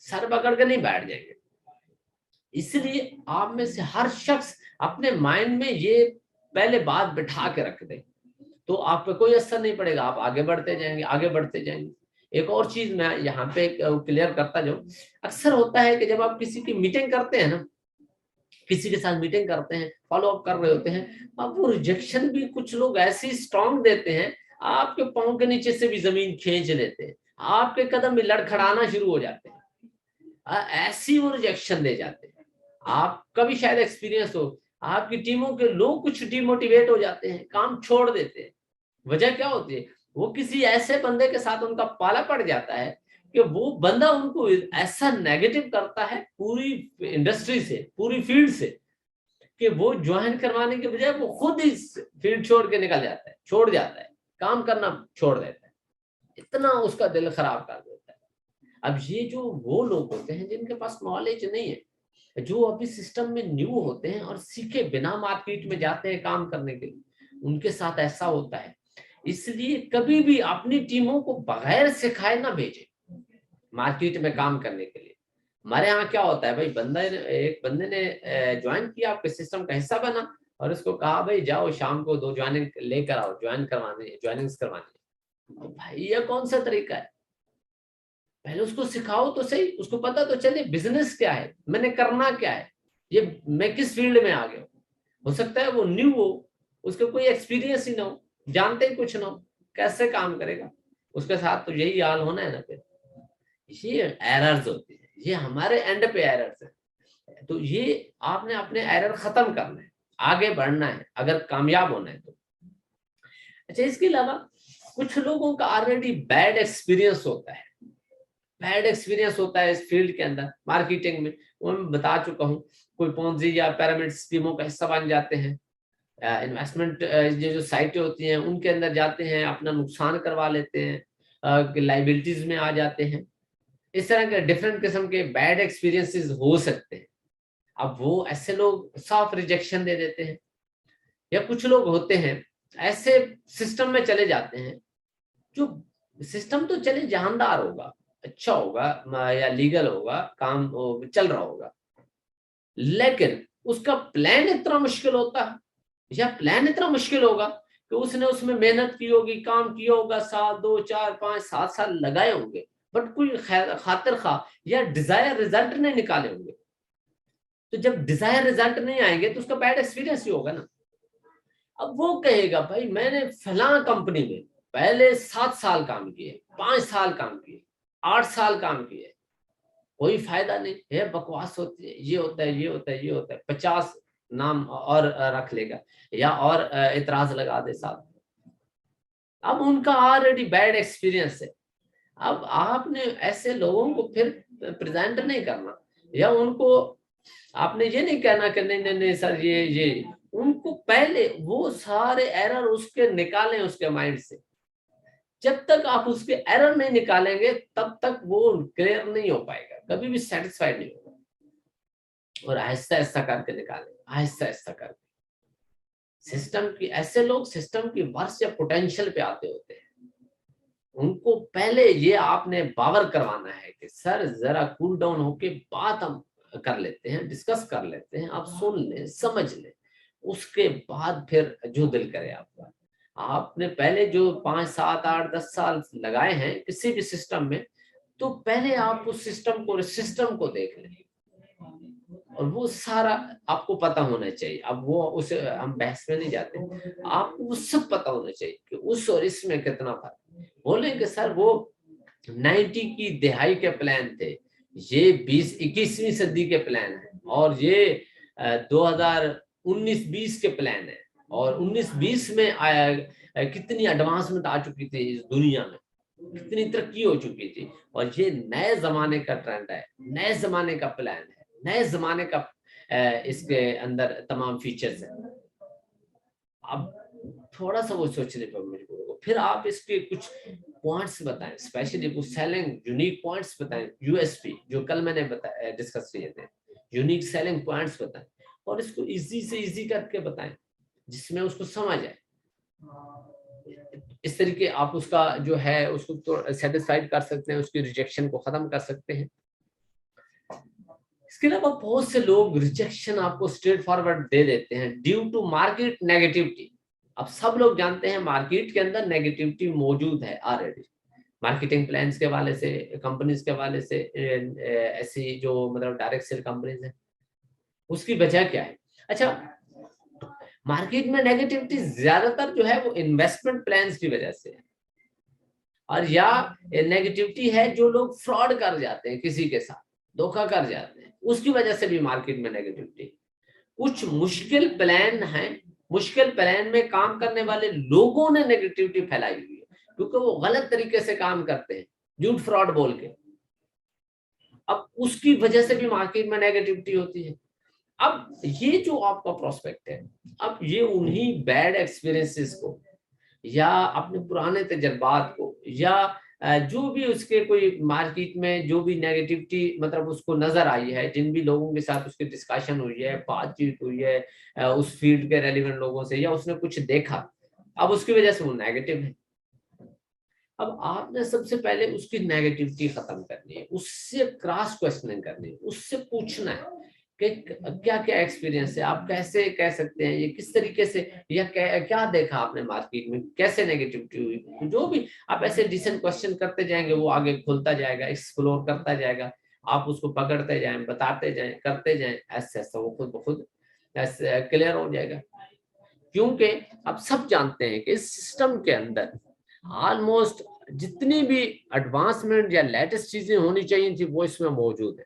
A: सर पकड़ के नहीं बैठ जाएंगे। इसलिए आप में से हर शख्स अपने माइंड में ये पहले बात बिठा के रख दे, तो आप पे कोई असर नहीं पड़ेगा, आप आगे बढ़ते जाएंगे, आगे बढ़ते जाएंगे। एक और चीज मैं यहाँ पे क्लियर करता जाऊं, अक्सर होता है कि जब आप किसी की मीटिंग करते हैं ना, किसी के साथ मीटिंग करते हैं, फॉलो अप कर रहे होते हैं, अब वो रिजेक्शन भी कुछ लोग ऐसी स्ट्रॉन्ग देते हैं, आपके पांव के नीचे से भी जमीन खींच लेते हैं, आपके कदम भी लड़खड़ाना शुरू हो जाते हैं, ऐसी वो रिजेक्शन दे जाते हैं। आपका भी शायद एक्सपीरियंस हो, आपकी टीमों के लोग कुछ डिमोटिवेट हो जाते हैं, काम छोड़ देते हैं। वजह क्या होती है, वो किसी ऐसे बंदे के साथ उनका पाला पड़ जाता है कि वो बंदा उनको ऐसा नेगेटिव करता है पूरी इंडस्ट्री से, पूरी फील्ड से, कि वो ज्वाइन करवाने के बजाय वो खुद ही फील्ड छोड़ के निकल जाता है, छोड़ जाता है, काम करना छोड़ देता है, इतना उसका दिल खराब कर देता है। अब ये जो वो लोग होते हैं जिनके पास नॉलेज नहीं है, जो अभी सिस्टम में न्यू होते हैं और सीखे बिना मार्केट में जाते हैं काम करने के लिए, उनके साथ ऐसा होता है। इसलिए कभी भी अपनी टीमों को बगैर सिखाए ना भेजे मार्केट में काम करने के लिए। हमारे यहाँ क्या होता है भाई, एक बंदे ने ज्वाइन किया, आपके सिस्टम का हिस्सा बना, और उसको कहा भाई जाओ शाम को 2 ज्वाइनिंग लेकर आओ, ज्वाइनिंग्स करवानी। भाई ये कौन सा तरीका है, पहले उसको सिखाओ तो सही, उसको पता तो चले बिजनेस क्या है, मैंने करना क्या है, ये मैं किस फील्ड में आ गया। हो सकता है वो न्यू हो, उसको कोई एक्सपीरियंस ही ना हो, जानते ही कुछ ना हो, कैसे काम करेगा, उसके साथ तो यही हाल होना है ना। फिर ये एरर्स होती है, ये हमारे एंड पे एरर्स है, तो ये आपने अपने एरर खत्म करना है, आगे बढ़ना है अगर कामयाब होना है तो। अच्छा, इसके अलावा कुछ लोगों का ऑलरेडी बैड एक्सपीरियंस होता है, बैड एक्सपीरियंस होता है इस फील्ड के अंदर, मार्केटिंग में, वो मैं बता चुका हूँ, कोई पोंजी या पिरामिड स्कीमों का हिस्सा बन जाते हैं, इन्वेस्टमेंट जो साइटें होती हैं उनके अंदर जाते हैं, अपना नुकसान करवा लेते हैं, लाइबिलिटीज में आ जाते हैं, इस तरह के डिफरेंट किस्म के बैड एक्सपीरियंसेस हो सकते हैं। अब वो ऐसे लोग साफ रिजेक्शन दे देते हैं, या कुछ लोग होते हैं ऐसे सिस्टम में चले जाते हैं, जो सिस्टम तो चले जानदार होगा, अच्छा होगा या लीगल होगा, काम चल रहा होगा, लेकिन उसका प्लान इतना मुश्किल होता है, या प्लान इतना मुश्किल होगा कि उसने उसमें मेहनत की होगी, काम किया होगा, 1 2 4 5 7 साल लगाए होंगे, बट कोई खातिर खा या डिजायर रिजल्ट नहीं निकाले होंगे। तो जब डिजायर रिजल्ट नहीं आएंगे तो उसका बैड एक्सपीरियंस ही होगा ना। अब वो कहेगा भाई मैंने फलां कंपनी में पहले 7 साल काम किए, 5 साल काम किए, 8 साल काम किए, कोई फायदा नहीं है, बकवास होती है, ये होता है, ये होता है, ये होता है, 50 नाम और रख लेगा या और इतराज लगा दे साथ। अब उनका ऑलरेडी बैड एक्सपीरियंस है, अब आपने ऐसे लोगों को फिर प्रेजेंट नहीं करना, या उनको आपने ये नहीं कहना कि नहीं नहीं नहीं सर ये उनको पहले वो सारे एरर उसके निकालें उसके माइंड से। जब तक आप उसके एरर नहीं निकालेंगे तब तक वो क्लियर नहीं हो पाएगा, कभी भी सेटिस्फाइड नहीं होगा, और आहिस्ता आहिस्ता करके निकालेंगे, आहिस्ता आहिस्ता करके। सिस्टम की ऐसे लोग सिस्टम की वर्ष या पोटेंशियल पे आते होते हैं, उनको पहले ये आपने बावर करवाना है कि सर जरा कूल डाउन होके बात हम कर लेते हैं, डिस्कस कर लेते हैं, आप सुन लें, समझ लें, उसके बाद फिर जो दिल करे आपका। आपने पहले जो 5 7 8 10 साल लगाए हैं किसी भी सिस्टम में, तो पहले आप उस सिस्टम को देख लें, और वो सारा आपको पता होना चाहिए। अब वो उसे हम बहस में नहीं जाते, आपको वो सब पता होना चाहिए कि उस और इसमें कितना फर्क। बोले कि सर वो 90 की दिहाई के प्लान थे, ये 21वीं सदी के प्लान है, और ये 2000 19-20 के प्लान है, और 19-20 में कितनी एडवांसमेंट आ चुकी थी इस दुनिया में, कितनी तरक्की हो चुकी थी, और ये नए जमाने का ट्रेंड है, नए जमाने का प्लान है, नए जमाने का इसके अंदर तमाम फीचर्स है। अब थोड़ा सा वो सोचने पर मजबूर हो, फिर आप इसके कुछ पॉइंट्स बताएं, स्पेशली कुछ सेलिंग यूनिक पॉइंट्स बताएं, यूएसपी जो कल मैंने बताया डिस्कस किए थे, यूनिक सेलिंग पॉइंट्स बताएं, और इसको इजी से इजी करके बताएं जिसमें उसको समझ आए। इस तरीके आप उसका जो है उसको तो सेटिस्फाइड कर सकते हैं, उसकी रिजेक्शन को खत्म कर सकते हैं। इसके अलावा बहुत से लोग रिजेक्शन आपको स्ट्रेट फॉरवर्ड दे देते हैं ड्यू टू मार्केट नेगेटिविटी। अब सब लोग जानते हैं मार्केट के अंदर नेगेटिविटी मौजूद है ऑलरेडी, मार्केटिंग प्लान्स के वाले से, कंपनीज के वाले से, ऐसी जो मतलब डायरेक्ट सेल कंपनीज है, उसकी वजह क्या है? अच्छा, मार्केट में नेगेटिविटी ज्यादातर जो है वो इन्वेस्टमेंट प्लान्स की वजह से है, और या नेगेटिविटी है जो लोग फ्रॉड कर जाते हैं, किसी के साथ धोखा कर जाते हैं, उसकी वजह से भी मार्केट में नेगेटिविटी। कुछ मुश्किल प्लान है, मुश्किल प्लान में काम करने वाले लोगों ने नेगेटिविटी फैलाई हुई है, क्योंकि वो गलत तरीके से काम करते हैं, झूठ फ्रॉड बोल के। अब उसकी वजह से भी मार्केट में नेगेटिविटी होती है। अब ये जो आपका प्रोस्पेक्ट है, अब ये उन्हीं बैड एक्सपीरियंसेस को या अपने पुराने तजर्बात को या जो भी उसके कोई मार्केट में जो भी नेगेटिविटी मतलब उसको नजर आई है, जिन भी लोगों के साथ उसकी डिस्कशन हुई है, बातचीत हुई है उस फील्ड के रेलिवेंट लोगों से, या उसने कुछ देखा, अब उसकी वजह से वो नेगेटिव है। अब आपने सबसे पहले उसकी नेगेटिविटी खत्म करनी है, उससे क्रॉस क्वेश्चनिंग करनी है, उससे पूछना है कि क्या क्या एक्सपीरियंस है, आप कैसे कह सकते हैं, ये किस तरीके से, या क्या देखा आपने मार्केट में, कैसे नेगेटिविटी हुई। जो भी आप ऐसे डिसेंट क्वेश्चन करते जाएंगे, वो आगे खुलता जाएगा, एक्सप्लोर करता जाएगा, आप उसको पकड़ते जाएं, बताते जाएं, करते जाएं, ऐसे ऐसा वो खुद ब खुद क्लियर हो जाएगा। क्योंकि आप सब जानते हैं कि इस सिस्टम के अंदर ऑलमोस्ट जितनी भी एडवांसमेंट या लेटेस्ट चीजें होनी चाहिए थी वो इसमें मौजूद है,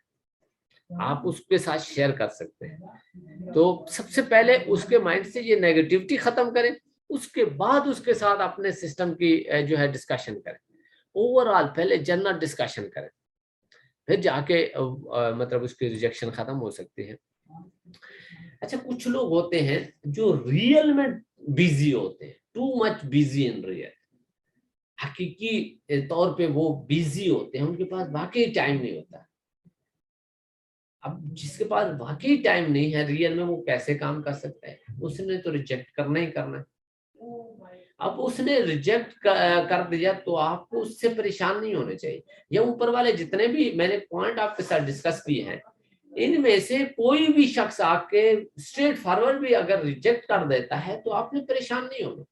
A: आप उसके साथ शेयर कर सकते हैं। तो सबसे पहले उसके माइंड से ये नेगेटिविटी खत्म करें, उसके बाद उसके साथ अपने सिस्टम की जो है डिस्कशन करें, ओवरऑल पहले जनरल डिस्कशन करें, फिर जाके मतलब उसकी रिजेक्शन खत्म हो सकती है। अच्छा, कुछ लोग होते हैं जो रियल में बिजी होते हैं, too much busy in real, हकीकी तौर पे वो बिजी होते हैं, उनके पास वाकई टाइम नहीं होता। अब जिसके पास वाकई टाइम नहीं है रियल में, वो कैसे काम कर सकता है? उसने तो रिजेक्ट करना ही करना है। अब उसने रिजेक्ट कर दिया तो आपको उससे परेशान नहीं होने चाहिए। ये ऊपर वाले जितने भी मैंने पॉइंट आपके साथ डिस्कस किए हैं, इनमें से कोई भी शख्स आके स्ट्रेट फॉरवर्ड भी अगर रिजेक्ट कर देता है तो आपने परेशान नहीं होना।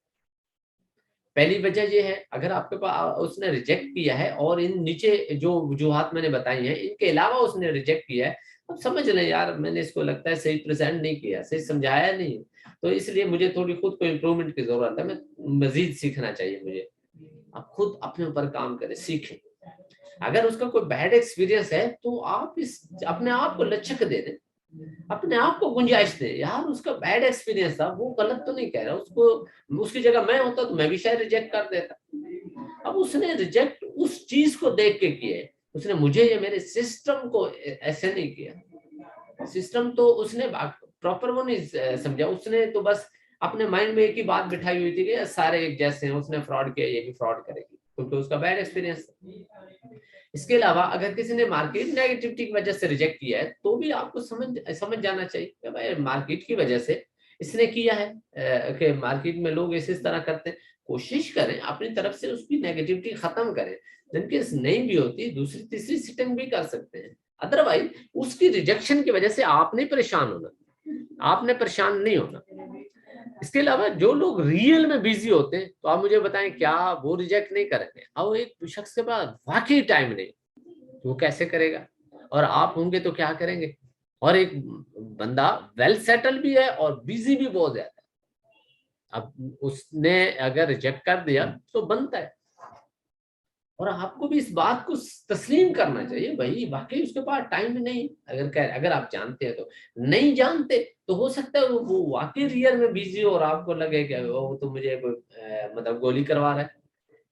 A: पहली वजह ये है, अगर आपके पास उसने रिजेक्ट किया है और इन नीचे जो वजूहात मैंने बताई हैं इनके अलावा उसने रिजेक्ट किया है, अब समझ लें यार मैंने इसको लगता है सही प्रेजेंट नहीं किया, सही समझाया नहीं, तो इसलिए मुझे थोड़ी खुद को इम्प्रूवमेंट की जरूरत है, मैं मजीद सीखना चाहिए मुझे। आप खुद अपने ऊपर काम करें, सीखें। अगर उसका कोई बैड एक्सपीरियंस है तो आप इस अपने आप को लचक दे दें, अपने आप को गुंजाइश दे, यार उसका बैड एक्सपीरियंस था, वो गलत तो नहीं कह रहा, उसको उसकी जगह मैं होता तो मैं भी शायद रिजेक्ट कर देता। अब उसने रिजेक्ट उस चीज को देख के किया, उसने मुझे या मेरे सिस्टम को ऐसे नहीं किया। सिस्टम तो उसने प्रॉपर वो नहीं समझा, उसने तो बस अपने माइंड में एक ही बात बिठाई हुई थी कि सारे एक जैसे हैं, उसने फ्रॉड किया, ये भी फ्रॉड करेगी, क्योंकि उसका बैड एक्सपीरियंस। इसके अलावा अगर किसी ने मार्केट नेगेटिविटी की वजह से रिजेक्ट किया है तो भी आपको समझ जाना चाहिए कि भाई मार्केट की वजह से इसने किया है, कि मार्केट में लोग इस तरह करते हैं। कोशिश करें अपनी तरफ से उसकी नेगेटिविटी खत्म करें, जिनकी नहीं भी होती दूसरी तीसरी सिटिंग भी कर सकते हैं। अदरवाइज उसकी रिजेक्शन की वजह से आप नहीं परेशान होना, आपने परेशान नहीं होना। इसके अलावा जो लोग रियल में बिजी होते हैं तो आप मुझे बताएं क्या वो रिजेक्ट नहीं करेंगे? अब एक शख्स के पास वाकई टाइम नहीं तो वो कैसे करेगा, और आप होंगे तो क्या करेंगे? और एक बंदा वेल सेटल भी है और बिजी भी बहुत ज्यादा है, अब उसने अगर रिजेक्ट कर दिया तो बनता है और आपको भी इस बात को तस्लीम करना चाहिए, भाई वाकई उसके पास टाइम नहीं। अगर आप जानते हैं तो, नहीं जानते तो हो सकता है वो वाकई रियल में बिजी हो और आपको लगे कि वो तो मुझे मतलब गोली करवा रहा है।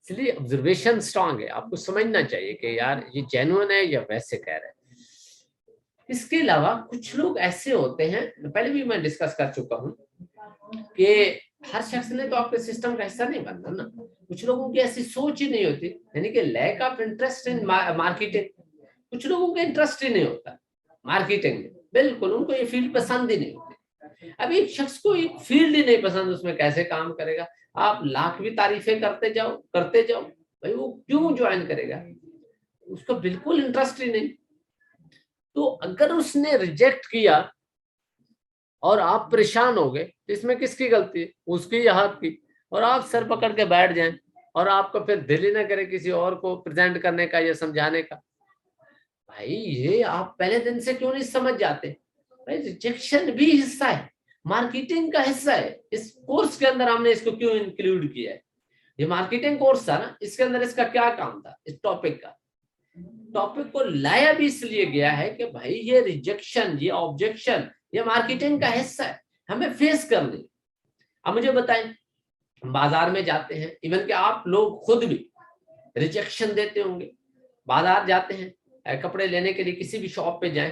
A: इसलिए ऑब्जर्वेशन स्ट्रांग है, आपको समझना चाहिए कि यार ये जेन्युइन है या वैसे कह रहे हैं। इसके अलावा कुछ लोग ऐसे होते हैं, पहले भी मैं डिस्कस कर चुका हूँ, कि हर शख्स ने तो आपके सिस्टम का हिस्सा नहीं बनना ना। कुछ लोगों की ऐसी सोच ही नहीं होती, यानी कि lack of interest in marketing. कुछ लोगों का इंटरेस्ट ही नहीं होता मार्केटिंग में, बिल्कुल उनको ये फील्ड पसंद ही नहीं होती। अब एक शख्स को एक फील्ड ही नहीं पसंद, उसमें कैसे काम करेगा? आप लाख भी तारीफें करते जाओ, भाई वो क्यों ज्वाइन करेगा? उसका बिल्कुल इंटरेस्ट ही नहीं। तो अगर उसने रिजेक्ट किया और आप परेशान हो गए, तो इसमें किसकी गलती है? उसकी या आपकी? और आप सर पकड़ के बैठ जाएं और आपका फिर दिल ही ना करे किसी और को प्रेजेंट करने का या समझाने का। भाई ये आप पहले दिन से क्यों नहीं समझ जाते? भाई रिजेक्शन भी हिस्सा है, मार्केटिंग का हिस्सा है। इस कोर्स के अंदर हमने इसको क्यों इंक्लूड किया है? ये मार्केटिंग कोर्स था ना, इसके अंदर इसका क्या काम था? इस टॉपिक को लाया भी इसलिए गया है कि भाई ये रिजेक्शन, ये ऑब्जेक्शन, ये मार्केटिंग का हिस्सा है, हमें फेस करनी। अब मुझे बताएं, बाजार में जाते हैं, इवन कि आप लोग खुद भी रिजेक्शन देते होंगे। बाजार जाते हैं कपड़े लेने के लिए, किसी भी शॉप पे जाएं,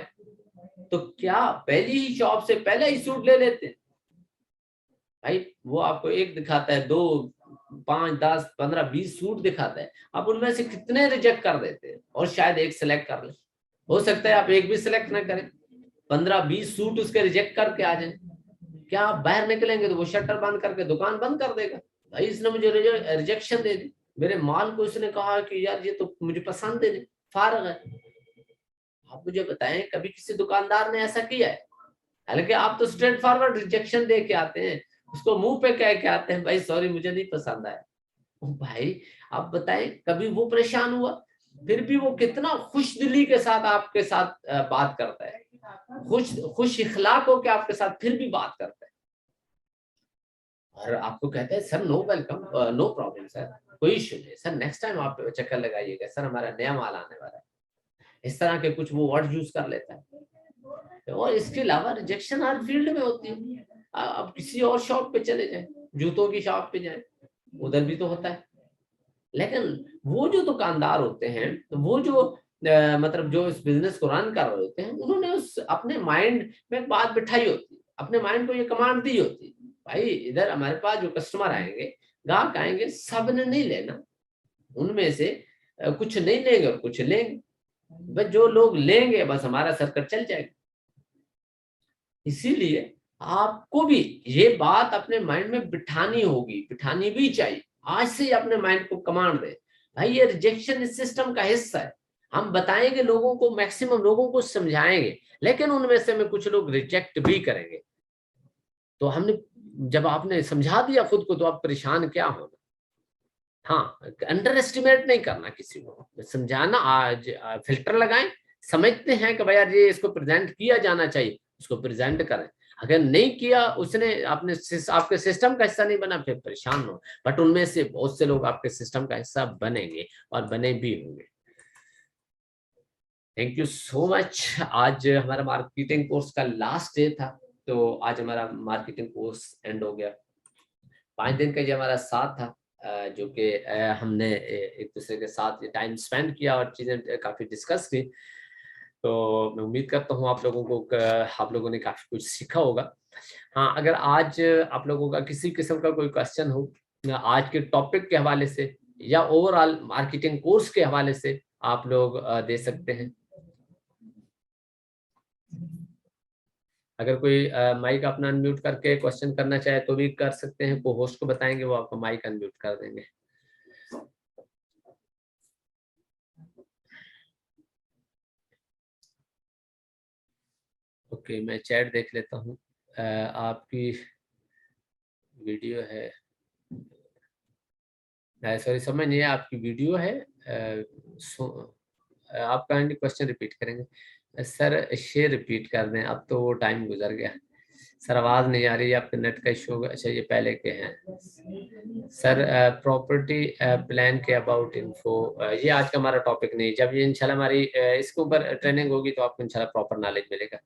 A: तो क्या पहली ही शॉप से पहले ही सूट ले लेते हैं? भाई वो आपको एक दिखाता है, 2, 5, 10, 15, 20 सूट दिखाता है, आप उनमें से कितने रिजेक्ट कर देते हैं और शायद एक सिलेक्ट कर ले। हो सकता है आप एक भी सिलेक्ट ना करें, 15-20 सूट उसके रिजेक्ट करके आ जाए। क्या आप बाहर निकलेंगे तो वो शटर बंद करके दुकान बंद कर देगा? भाई इसने मुझे रिजेक्शन दे दी, मेरे माल को इसने कहा कि यार ये तो मुझे पसंद नहीं, फारग है। आप मुझे बताएं कभी किसी दुकानदार ने ऐसा किया है? हालांकि आप तो स्ट्रेट फॉरवर्ड रिजेक्शन दे के आते हैं, उसको मुंह पे कह के आते हैं, भाई सॉरी मुझे नहीं पसंद आया। भाई आप बताएं कभी वो परेशान हुआ? फिर भी वो कितना खुश दिली के साथ आपके साथ बात करता है, खुश इखलाक हो के आपके साथ फिर भी बात करता है, और आपको कहता है sir no welcome, no problem sir, कोई इश्यू नहीं सर, नेक्स्ट टाइम आप चक्कर लगाइएगा सर, हमारा नया माल आने वाला है। इस तरह के कुछ वो वर्ड यूज कर लेता है। और इसके अलावा रिजेक्शन हर फील्ड में होती है। अब किसी और शॉप पे चले जाए, जूतों की शॉप पे जाए, उधर भी तो होता है। लेकिन वो जो दुकानदार होते हैं, तो वो जो मतलब जो इस बिजनेस को रन कर रहे होते हैं, उन्होंने उस अपने माइंड में एक बात बिठाई होती है, अपने माइंड को ये कमांड दी होती है, भाई इधर हमारे पास जो कस्टमर आएंगे, ग्राहक आएंगे, सब ने नहीं लेना, उनमें से कुछ नहीं लेंगे और कुछ लेंगे, बस जो लोग लेंगे बस हमारा सर्कल चल जाएगा। इसीलिए आपको भी ये बात अपने माइंड में बिठानी होगी, बिठानी भी चाहिए। आज से ही अपने माइंड को कमांड दे, भाई ये रिजेक्शन इस सिस्टम का हिस्सा है। हम बताएंगे लोगों को, मैक्सिमम लोगों को समझाएंगे, लेकिन उनमें से में कुछ लोग रिजेक्ट भी करेंगे। तो हमने, जब आपने समझा दिया खुद को, तो आप परेशान क्या होना। हाँ, अंडर एस्टिमेट नहीं करना किसी को, समझाना। आज फिल्टर लगाएं, समझते हैं कि भाई यार ये इसको प्रेजेंट किया जाना चाहिए, उसको प्रेजेंट करें। अगर नहीं किया उसने, आपने आपके सिस्टम का हिस्सा नहीं बना, फिर परेशान हो। बट उनमें से बहुत से लोग आपके सिस्टम का हिस्सा बनेंगे और बने भी होंगे। Thank you so much. आज हमारा मार्केटिंग कोर्स का लास्ट डे था, तो आज हमारा मार्केटिंग कोर्स एंड हो गया। 5 दिन का ये हमारा साथ था, जो कि हमने एक दूसरे के साथ टाइम स्पेंड किया और चीज़ें काफ़ी डिस्कस की। तो मैं उम्मीद करता हूँ आप लोगों को, आप लोगों ने काफ़ी कुछ सीखा होगा। हाँ, अगर आज आप लोगों का किसी किस्म का कोई क्वेश्चन हो आज के टॉपिक के हवाले से या ओवरऑल मार्केटिंग कोर्स के हवाले से, आप लोग दे सकते हैं। अगर कोई माइक अपना अनम्यूट करके क्वेश्चन करना चाहे तो भी कर सकते हैं, को होस्ट को बताएंगे, वो आपको माइक अनम्यूट कर देंगे। ओके, मैं चैट देख लेता हूँ। आपकी वीडियो है, सॉरी समझ नहीं है, आपकी वीडियो है। आप काइंडली क्वेश्चन रिपीट करेंगे? सर शेयर रिपीट कर दें, अब तो वो टाइम गुजर गया। सर आवाज नहीं आ रही है, आपके नेट का इशू होगा। अच्छा ये पहले के हैं सर। प्रॉपर्टी प्लान के अबाउट इन्फो, ये आज का हमारा टॉपिक नहीं। जब ये इंशाल्लाह हमारी इसके ऊपर ट्रेनिंग होगी तो आपको इंशाल्लाह प्रॉपर नॉलेज मिलेगा।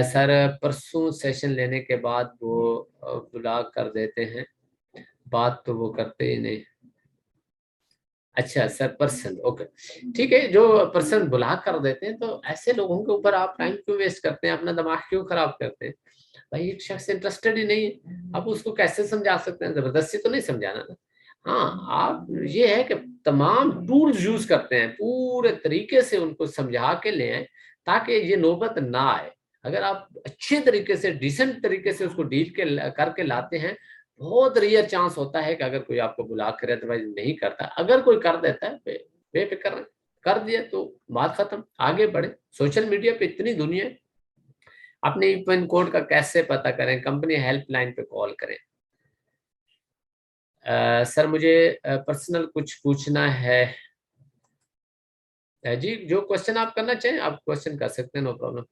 A: सर परसों सेशन लेने के बाद वो ब्लॉक कर देते हैं, बात तो वो करते ही नहीं। अच्छा सर पर्सन, ओके ठीक है। जो पर्सन बुला कर देते हैं तो ऐसे लोगों के ऊपर आप टाइम क्यों वेस्ट करते हैं, अपना दिमाग क्यों खराब करते हैं? भाई एक शख्स इंटरेस्टेड ही नहीं है, आप उसको कैसे समझा सकते हैं? जबरदस्ती तो नहीं समझाना ना। हाँ आप ये है कि तमाम टूल्स यूज करते हैं, पूरे तरीके से उनको समझा के ले आए ताकि ये नौबत ना आए। अगर आप अच्छे तरीके से डिसेंट तरीके से उसको डील के करके लाते हैं, बहुत रेयर चांस होता है कि अगर कोई आपको बुला करे, अदरवाइज नहीं करता। अगर कोई कर देता है बेफिक्र कर दिया तो बात खत्म, आगे बढ़े। सोशल मीडिया पे इतनी दुनिया है। अपने पिन कोड का कैसे पता करें? कंपनी हेल्पलाइन पे कॉल करें। सर मुझे पर्सनल कुछ पूछना है। जी जो क्वेश्चन आप करना चाहें आप क्वेश्चन कर सकते हैं, नो प्रॉब्लम।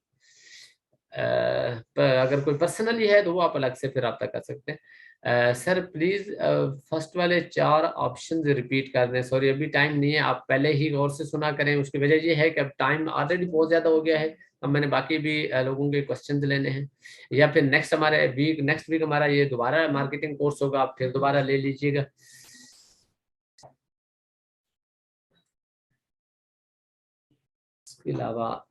A: अगर कोई पर्सनली है तो वो आप अलग से फिर रब्ता कर सकते हैं। सर प्लीज फर्स्ट वाले 4 ऑप्शन रिपीट कर दें। सॉरी अभी टाइम नहीं है, आप पहले ही गौर से सुना करें। उसकी वजह ये है कि अब टाइम ऑलरेडी बहुत ज्यादा हो गया है। अब मैंने बाकी भी लोगों के क्वेश्चन लेने हैं, या फिर नेक्स्ट वीक हमारा ये दोबारा मार्केटिंग कोर्स होगा, आप फिर दोबारा ले लीजिएगा। इसके अलावा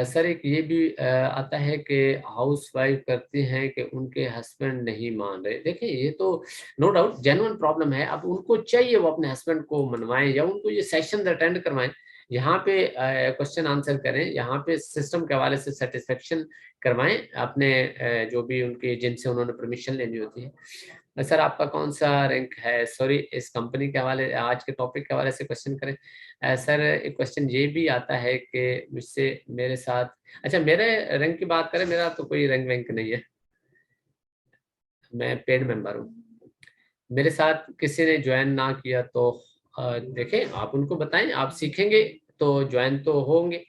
A: सर एक ये भी आता है कि हाउस वाइफ करती हैं कि उनके हस्बैंड नहीं मान रहे। देखिए ये तो नो डाउट जेन्युइन प्रॉब्लम है। अब उनको चाहिए वो अपने हस्बैंड को मनवाएं या उनको ये सेशन अटेंड करवाएं, यहाँ पे क्वेश्चन आंसर करें, यहाँ पे सिस्टम के हवाले से सेटिस्फेक्शन करवाएं अपने जो भी उनके जिनसे उन्होंने परमिशन लेनी होती है। सर आपका कौन सा रैंक है? सॉरी इस कंपनी के हवाले आज के टॉपिक के हवाले से क्वेश्चन करें। सर एक क्वेश्चन ये भी आता है कि मुझसे मेरे साथ, अच्छा मेरे रैंक की बात करें, मेरा तो कोई रैंक वैंक नहीं है, मैं पेड मेंबर हूँ। मेरे साथ किसी ने ज्वाइन ना किया तो देखें आप उनको बताएं, आप सीखेंगे तो ज्वाइन तो होंगे।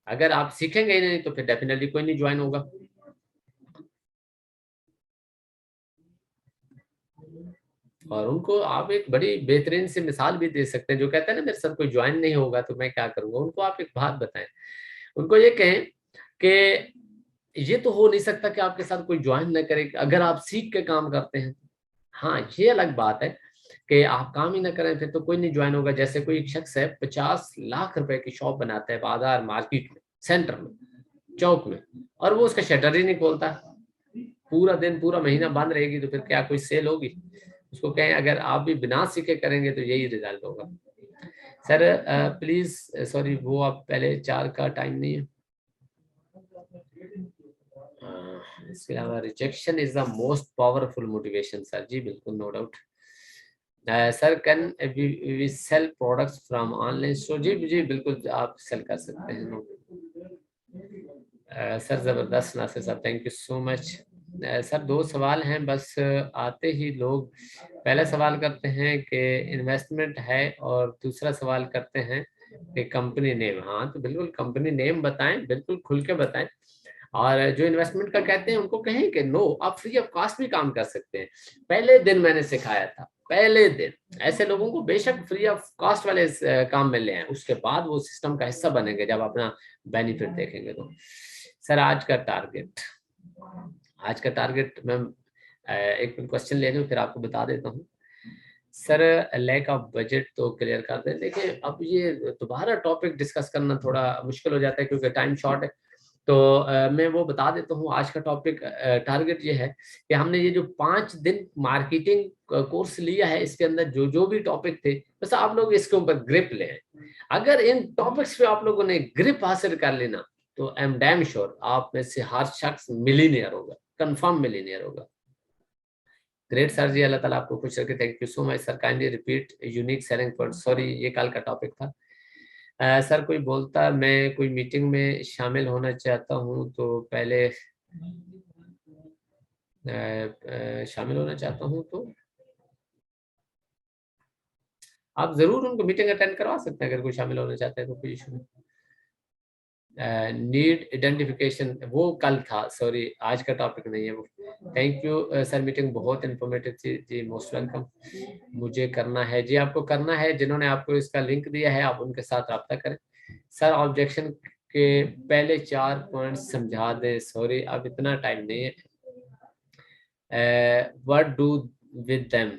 A: अगर आप सीखेंगे ही नहीं तो फिर डेफिनेटली कोई नहीं ज्वाइन होगा। और उनको आप एक बड़ी बेहतरीन सी मिसाल भी दे सकते हैं। जो कहते हैं ना मेरे साथ कोई ज्वाइन नहीं होगा तो मैं क्या करूंगा, उनको आप एक बात बताएं। उनको ये कहें कि ये तो हो नहीं सकता कि आपके साथ कोई ज्वाइन न करे अगर आप सीख के काम करते हैं। हाँ ये अलग बात है कि आप काम ही ना करें फिर तो कोई नहीं ज्वाइन होगा। जैसे कोई एक शख्स है 50 लाख रुपए की शॉप बनाता है बाजार मार्केट में, सेंटर में, चौक में, और वो उसका शटर ही नहीं खोलता। पूरा दिन पूरा महीना बंद रहेगी तो फिर क्या कोई सेल होगी? उसको कहें अगर आप भी बिना सीखे करेंगे तो यही रिजल्ट होगा। सर प्लीज सॉरी वो आप पहले 4 का टाइम नहीं है। इसके अलावा rejection is the most powerful motivation. Sir ji बिल्कुल no doubt. Sir can we sell products from online store? जी जी बिल्कुल आप सेल कर सकते हैं, नो। सर जबरदस्त नासिर साहब, thank you so much. Sir 2 सवाल हैं बस। आते ही लोग पहला सवाल करते हैं कि इन्वेस्टमेंट है, और दूसरा सवाल करते हैं कि कंपनी नेम। हाँ तो बिल्कुल कंपनी नेम बताएं, बिल्कुल खुल के बताएं। और जो इन्वेस्टमेंट का कहते हैं उनको कहें कि नो आप फ्री ऑफ कॉस्ट भी काम कर सकते हैं। पहले दिन मैंने सिखाया था, पहले दिन ऐसे लोगों को बेशक फ्री ऑफ कॉस्ट वाले काम में ले आए, उसके बाद वो सिस्टम का हिस्सा बनेंगे जब अपना बेनिफिट देखेंगे तो। सर आज का टारगेट मैं एक क्वेश्चन ले लूँ फिर आपको बता देता हूँ। सर लैक ऑफ बजट तो क्लियर कर दें। देखिए अब ये दोबारा टॉपिक डिस्कस करना थोड़ा मुश्किल हो जाता है क्योंकि टाइम शॉर्ट है। तो मैं वो बता देता हूँ आज का टॉपिक। टारगेट ये है कि हमने ये जो 5 दिन मार्केटिंग कोर्स लिया है इसके अंदर जो जो भी टॉपिक थे बस आप लोग इसके ऊपर ग्रिप लें। अगर इन टॉपिक्स पे आप लोगों ने ग्रिप हासिल कर लेना तो आई एम डैम श्योर आप में से हर शख्स मिलीनियर होगा, कंफर्म मिलीनियर होगा। ग्रेट सर जी, अल्लाह ताला आपको खुश रखे। Thank you so much sir. Kindly repeat unique selling point. Sorry ये कल का टॉपिक था। सर कोई बोलता मैं कोई मीटिंग में शामिल होना चाहता हूँ तो पहले शामिल होना चाहता हूँ तो आप जरूर उनको मीटिंग अटेंड करवा सकते हैं। अगर कोई शामिल होना चाहते हैं तो कोई इशू नहीं। नीड आइडेंटिफिकेशन वो कल था, सॉरी आज का टॉपिक नहीं है वो। थैंक यू सर, मीटिंग बहुत इंफॉर्मेटिव थी जी, मोस्ट वेलकम। मुझे करना है जी, आपको करना है, जिन्होंने आपको इसका लिंक दिया है आप उनके साथ रब्ता करें। सर ऑब्जेक्शन के पहले 4 पॉइंट समझा दें, सॉरी अब इतना टाइम नहीं है। व्हाट डू विद देम,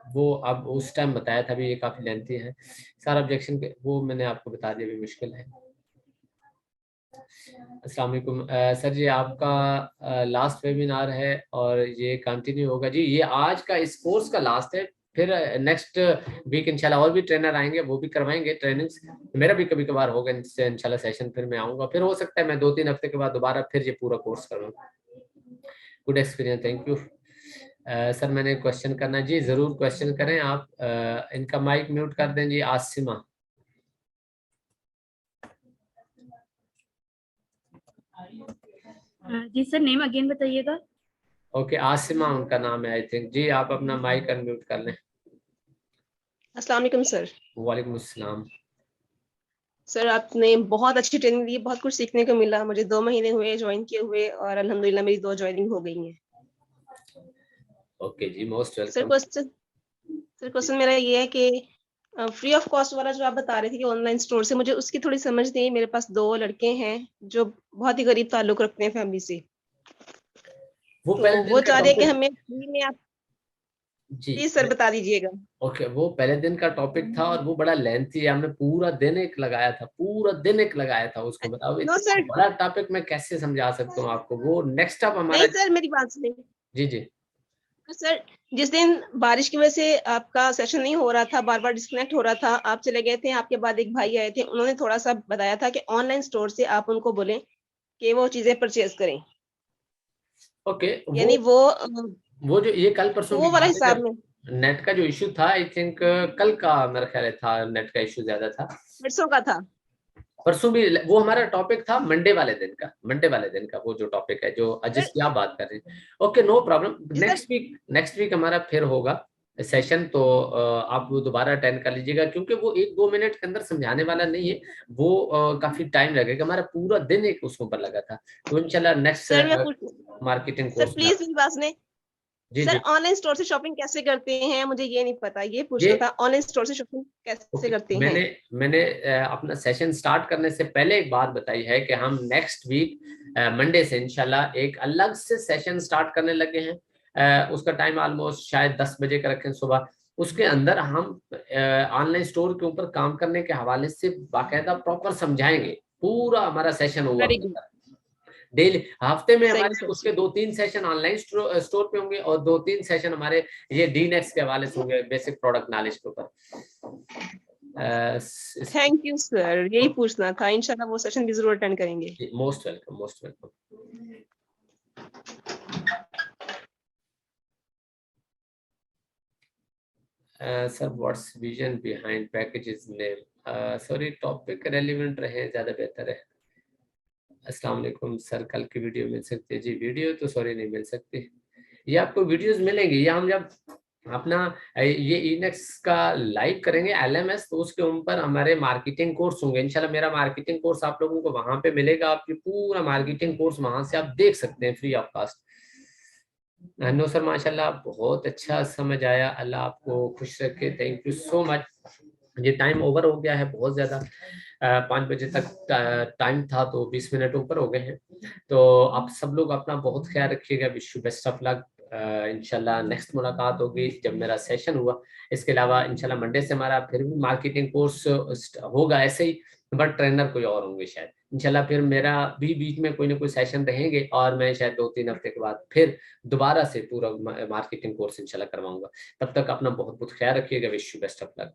A: वो अब उस टाइम बताया था, अभी ये काफी लेंथी है। सर ऑब्जेक्शन के वो मैंने आपको बता दिया, भी मुश्किल है। अस्सलाम वालेकुम सर जी, आपका लास्ट वेबिनार है और ये कंटिन्यू होगा जी, ये आज का इस कोर्स का लास्ट है, फिर नेक्स्ट वीक इंशाल्लाह और भी ट्रेनर आएंगे, वो भी करवाएंगे ट्रेनिंग्स। मेरा भी कभी कभार होगा इंशाल्लाह सेशन, फिर मैं आऊंगा, फिर हो सकता है मैं 2-3 हफ्ते के बाद दोबारा फिर ये पूरा कोर्स करूँ। Good experience, thank you. Sir मैंने क्वेश्चन करना जी, जरूर क्वेश्चन करें आप। इनका माइक म्यूट कर दें जी। आसिमा,
B: जी सर, नेम अगेन बताइएगा।
A: ओके आसिमा उनका नाम है आई थिंक जी, आप अपना माइक अनम्यूट कर लें।
C: अस्सलाम वालेकुम सर।
A: वालेकुम अस्सलाम।
C: सर आपने बहुत अच्छी ट्रेनिंग दी, बहुत कुछ सीखने को मिला। मुझे 2 महीने हुए ज्वाइन किए हुए और अल्हम्दुलिल्लाह मेरी 2 ज्वाइनिंग हो गई हैं।
A: ओके जी, मोस्ट
C: सर
A: वेलकम।
C: क्वेश्चन मेरा ये है कि फ्री ऑफ कॉस्ट वाला जो आप बता रहे थे कि ऑनलाइन स्टोर से, मुझे उसकी थोड़ी समझ नहीं। मेरे पास 2 लड़के हैं जो बहुत ही गरीब ताल्लुक रखते हैं फैमिली से,
A: वो
C: तो
A: पहले
C: वो
A: दिन का
C: चाह रहे हैं कि
A: टॉपिक
C: हमें फ्री में आप
A: जी,
C: प्लीज सर बता दीजिएगा।
A: ओके वो पहले दिन का टॉपिक था और वो बड़ा लेंथी है, हमने पूरा दिन एक लगाया था, पूरा दिन एक लगाया था उसको। बताओ
C: नो
A: इतना
C: सर,
A: बड़ा टॉपिक मैं कैसे समझा सकता हूँ आपको, वो नेक्स्ट अप हमारा।
C: नहीं सर मेरी बात सुनिए।
A: जी जी
C: तो सर जिस दिन बारिश की वजह से आपका सेशन नहीं हो रहा था, बार बार डिस्कनेक्ट हो रहा था, आप चले गए थे, आपके बाद एक भाई आए थे, उन्होंने थोड़ा सा बताया था कि ऑनलाइन स्टोर से आप उनको बोलें कि वो चीजें परचेज करें,
A: ओके।
C: यानी
A: वो जो ये कल परसों की
C: वो वाला
A: बात है,
C: हिसाब
A: जब
C: में।
A: नेट का जो इशू था आई थिंक कल का मेरा ख्याल है था, नेट का इशू ज्यादा था।
C: परसों का था।
A: परसों भी वो हमारा टॉपिक था मंडे वाले दिन का, मंडे वाले दिन का वो जो टॉपिक है जो
C: सर
A: जिसकी आप बात कर रहे हैं। ओके नो प्रॉब्लम,
C: जी सर,
A: नेक्स्ट वीक हमारा फिर होगा सेशन, तो आप वो दोबारा अटेंड कर लीजिएगा, क्योंकि वो 1-2 मिनट के अंदर समझाने वाला नहीं है वो, काफी टाइम लगेगा, हमारा पूरा दिन एक उसके ऊपर लगा था। तो इंशाल्लाह नेक्स्ट
C: सर मैं पूछ
A: मार्केटिंग
C: सर
A: कोर्स में
C: प्लीज मेरी बात सुने।
A: जी
C: सर
A: जी
C: ऑनलाइन स्टोर से शॉपिंग कैसे करते हैं, मुझे ये नहीं पता, ये
A: ये
C: पूछना था। ऑनलाइन स्टोर से शॉपिंग कैसे
A: ओके,
C: करते हैं?
A: मैंने अपना सेशन स्टार्ट करने से पहले एक बात बताई है कि हम नेक्स्ट वीक मंडे से इंशाल्लाह एक अलग से सेशन स्टार्ट करने लगे हैं। उसका टाइम ऑलमोस्ट शायद 10 बजे का रखें सुबह। उसके अंदर हम ऑनलाइन स्टोर के ऊपर काम करने के हवाले से बाकायदा प्रॉपर समझाएंगे, पूरा हमारा सेशन हुआ
C: वेरी गुड,
A: डेली। हफ्ते में
C: सही है
A: हमारे
C: सर।
A: उसके 2-3 सेशन ऑनलाइन स्टोर पे होंगे और 2-3 सेशन हमारे ये डीनेक्स के हवाले से होंगे, बेसिक प्रोडक्ट नॉलेज के ऊपर।
C: थैंक यू सर, यही पूछना था। इंशाल्लाह वो सेशन भी जरूर अटेंड करेंगे।
A: Most welcome, most welcome. Sir what's vision behind packages name, sorry topic relevant रहे ज्यादा बेहतर है। अस्सलाम वालेकुम सर, कल की वीडियो मिल सकती है जी? वीडियो तो सॉरी नहीं मिल सकती, ये आपको वीडियोस मिलेंगी, ये हम जब अपना ये इनेक्स का लाइव करेंगे LMS, तो उसके ऊपर हमारे मार्केटिंग कोर्स होंगे इंशाल्लाह। मेरा मार्केटिंग कोर्स आप लोगों को वहां पे मिलेगा, आपकी पूरा मार्केटिंग कोर्स वहां से आप देख सकते हैं free of cost. No sir माशाल्लाह बहुत अच्छा समझ आया, अल्लाह आपको खुश रखे, थैंक यू सो मच। ये टाइम ओवर हो गया है बहुत ज्यादा, 5 बजे तक टाइम था तो 20 मिनट ऊपर हो गए हैं। तो आप सब लोग अपना बहुत ख्याल रखिएगा, wish you best of luck. इंशाल्लाह नेक्स्ट मुलाकात होगी जब मेरा सेशन हुआ। इसके अलावा इंशाल्लाह मंडे से हमारा फिर भी मार्केटिंग कोर्स होगा ऐसे ही, बट ट्रेनर कोई और होंगे शायद इंशाल्लाह। फिर मेरा भी बीच में कोई ना कोई सेशन रहेंगे और मैं शायद 2-3 हफ्ते के बाद फिर दोबारा से पूरा मार्केटिंग कोर्स इंशाल्लाह करवाऊंगा। तब तक अपना बहुत बहुत ख्याल रखिएगा, wish you best of luck.